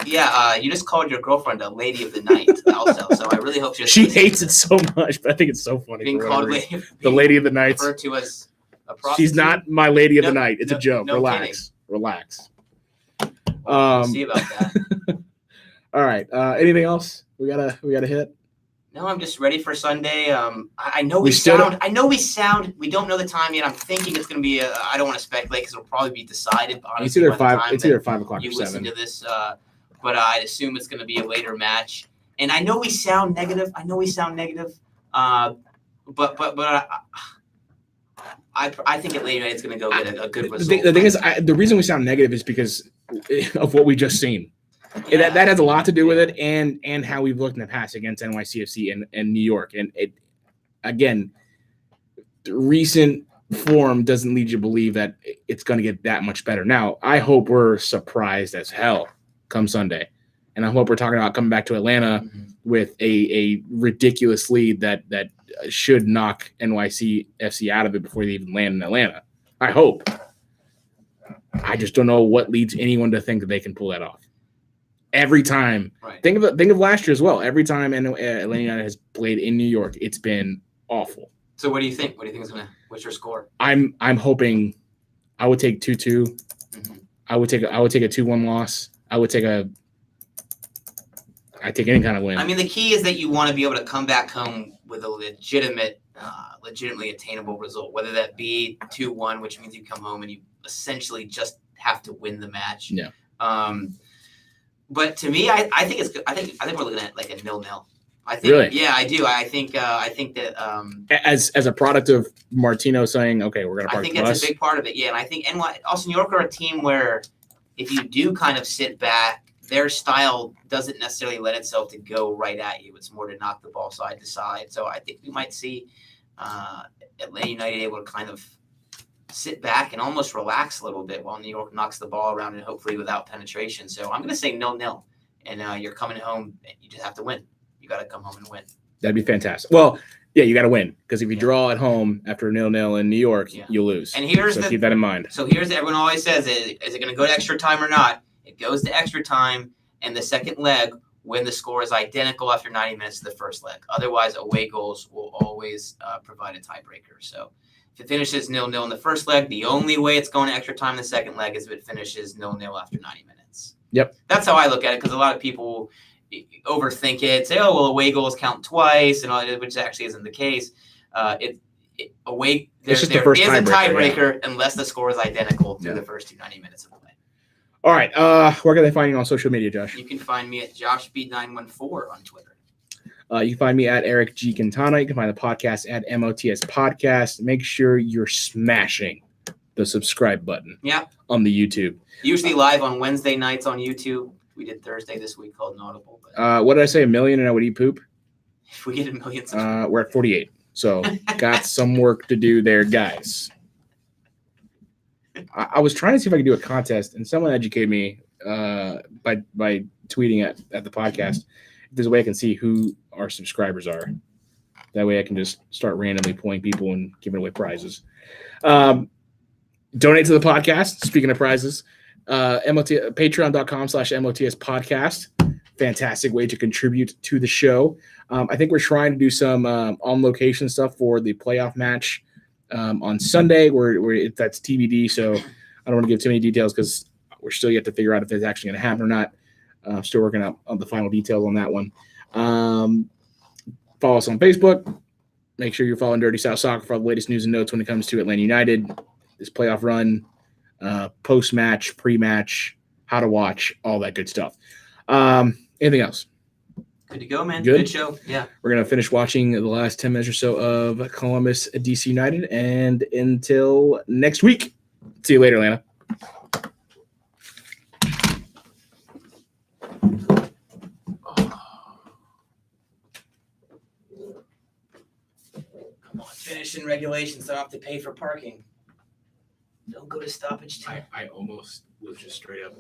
Speaker 2: Yeah, you just called your girlfriend a lady of the night also. So I really hope
Speaker 1: she hates it so much, but I think it's so funny.
Speaker 2: Being called
Speaker 1: the lady of the night.
Speaker 2: Referred to as a prostitute.
Speaker 1: She's not my lady of the night. It's a joke. Relax.
Speaker 2: We'll see about that.
Speaker 1: All right. Anything else we gotta hit?
Speaker 2: No, I'm just ready for Sunday. I know we sound. We don't know the time yet. I'm thinking it's going to be. I don't want to speculate because it'll probably be decided.
Speaker 1: Honestly, it's either 5 o'clock
Speaker 2: you
Speaker 1: or 7.
Speaker 2: Listen to this, but I'd assume it's going to be a later match. And I know we sound negative. But I think at late night it's going to go get a good result.
Speaker 1: The thing is, the reason we sound negative is because of what we just seen. Yeah. That has a lot to do with it, and how we've looked in the past against NYCFC and New York. And again, the recent form doesn't lead you to believe that it's going to get that much better. Now, I hope we're surprised as hell come Sunday, and I hope we're talking about coming back to Atlanta with a ridiculous lead that should knock NYCFC out of it before they even land in Atlanta. I hope. I just don't know what leads anyone to think that they can pull that off. Every time,
Speaker 2: right.
Speaker 1: Think of last year as well. Every time Atlanta United has played in New York, it's been awful.
Speaker 2: So what do you think? What's your score?
Speaker 1: I'm hoping. I would take 2-2. Mm-hmm. I would take a 2-1 loss. I take any kind of win.
Speaker 2: I mean, the key is that you want to be able to come back home with a legitimately attainable result, whether that be 2-1, which means you come home and you essentially just have to win the match.
Speaker 1: Yeah.
Speaker 2: But to me, I think it's good. I think we're looking at like a 0-0. I think.
Speaker 1: Really?
Speaker 2: Yeah, I do. I think that
Speaker 1: as a product of Martino saying, okay, we're going to park the bus.
Speaker 2: I think that's a big part of it. Yeah, and I think also New York are a team where if you do kind of sit back, their style doesn't necessarily lend itself to go right at you. It's more to knock the ball side to side. So I think we might see Atlanta United able to kind of sit back and almost relax a little bit while New York knocks the ball around and hopefully without penetration. So I'm going to say 0-0. And you're coming home, and you just have to win. You got to come home and win. That'd
Speaker 1: be fantastic. Well, yeah, you got to win because if you draw at home after 0-0 in New York, you lose.
Speaker 2: And
Speaker 1: keep that in mind.
Speaker 2: So here's everyone always says, is it going to go to extra time or not? It goes to extra time, and the second leg when the score is identical after 90 minutes of the first leg. Otherwise, away goals will always provide a tiebreaker. So if it finishes 0-0 in the first leg, the only way it's going to extra time in the second leg is if it finishes 0-0 after 90 minutes.
Speaker 1: Yep.
Speaker 2: That's how I look at it because a lot of people overthink it, say, oh, well, away goals count twice, and all that, which actually isn't the case. Away, there is a tiebreaker unless the score is identical through the first 90 minutes of play.
Speaker 1: All right. Where can they find you on social media, Josh?
Speaker 2: You can find me at JoshB914 on Twitter.
Speaker 1: You can find me at Eric G. Quintana. You can find the podcast at MOTS Podcast. Make sure you're smashing the subscribe button on the YouTube.
Speaker 2: Usually live on Wednesday nights on YouTube. We did Thursday this week called Inaudible.
Speaker 1: What did I say? 1 million and I would eat poop?
Speaker 2: If we get 1 million subscribers.
Speaker 1: We're at 48. So got some work to do there, guys. I was trying to see if I could do a contest, and someone educated me by tweeting at the podcast. if there's a way I can see who our subscribers are. That way I can just start randomly pulling people and giving away prizes. Donate to the podcast. Speaking of prizes, patreon.com/MOTS podcast. Fantastic way to contribute to the show. I think we're trying to do some on location stuff for the playoff match on Sunday where that's TBD. So I don't want to give too many details because we're still yet to figure out if it's actually going to happen or not. Still working out on the final details on that one. Follow us on Facebook. Make sure you're following Dirty South Soccer for all the latest news and notes when it comes to Atlanta United, this playoff run, post-match, pre-match, how to watch, all that good stuff. Anything else?
Speaker 2: Good to go, man. Good show. Yeah. We're
Speaker 1: going to finish watching the last 10 minutes or so of Columbus DC United. And until next week, see you later, Atlanta.
Speaker 2: Finish in regulation, so I don't have to pay for parking. Don't go to stoppage time.
Speaker 1: I almost was just straight up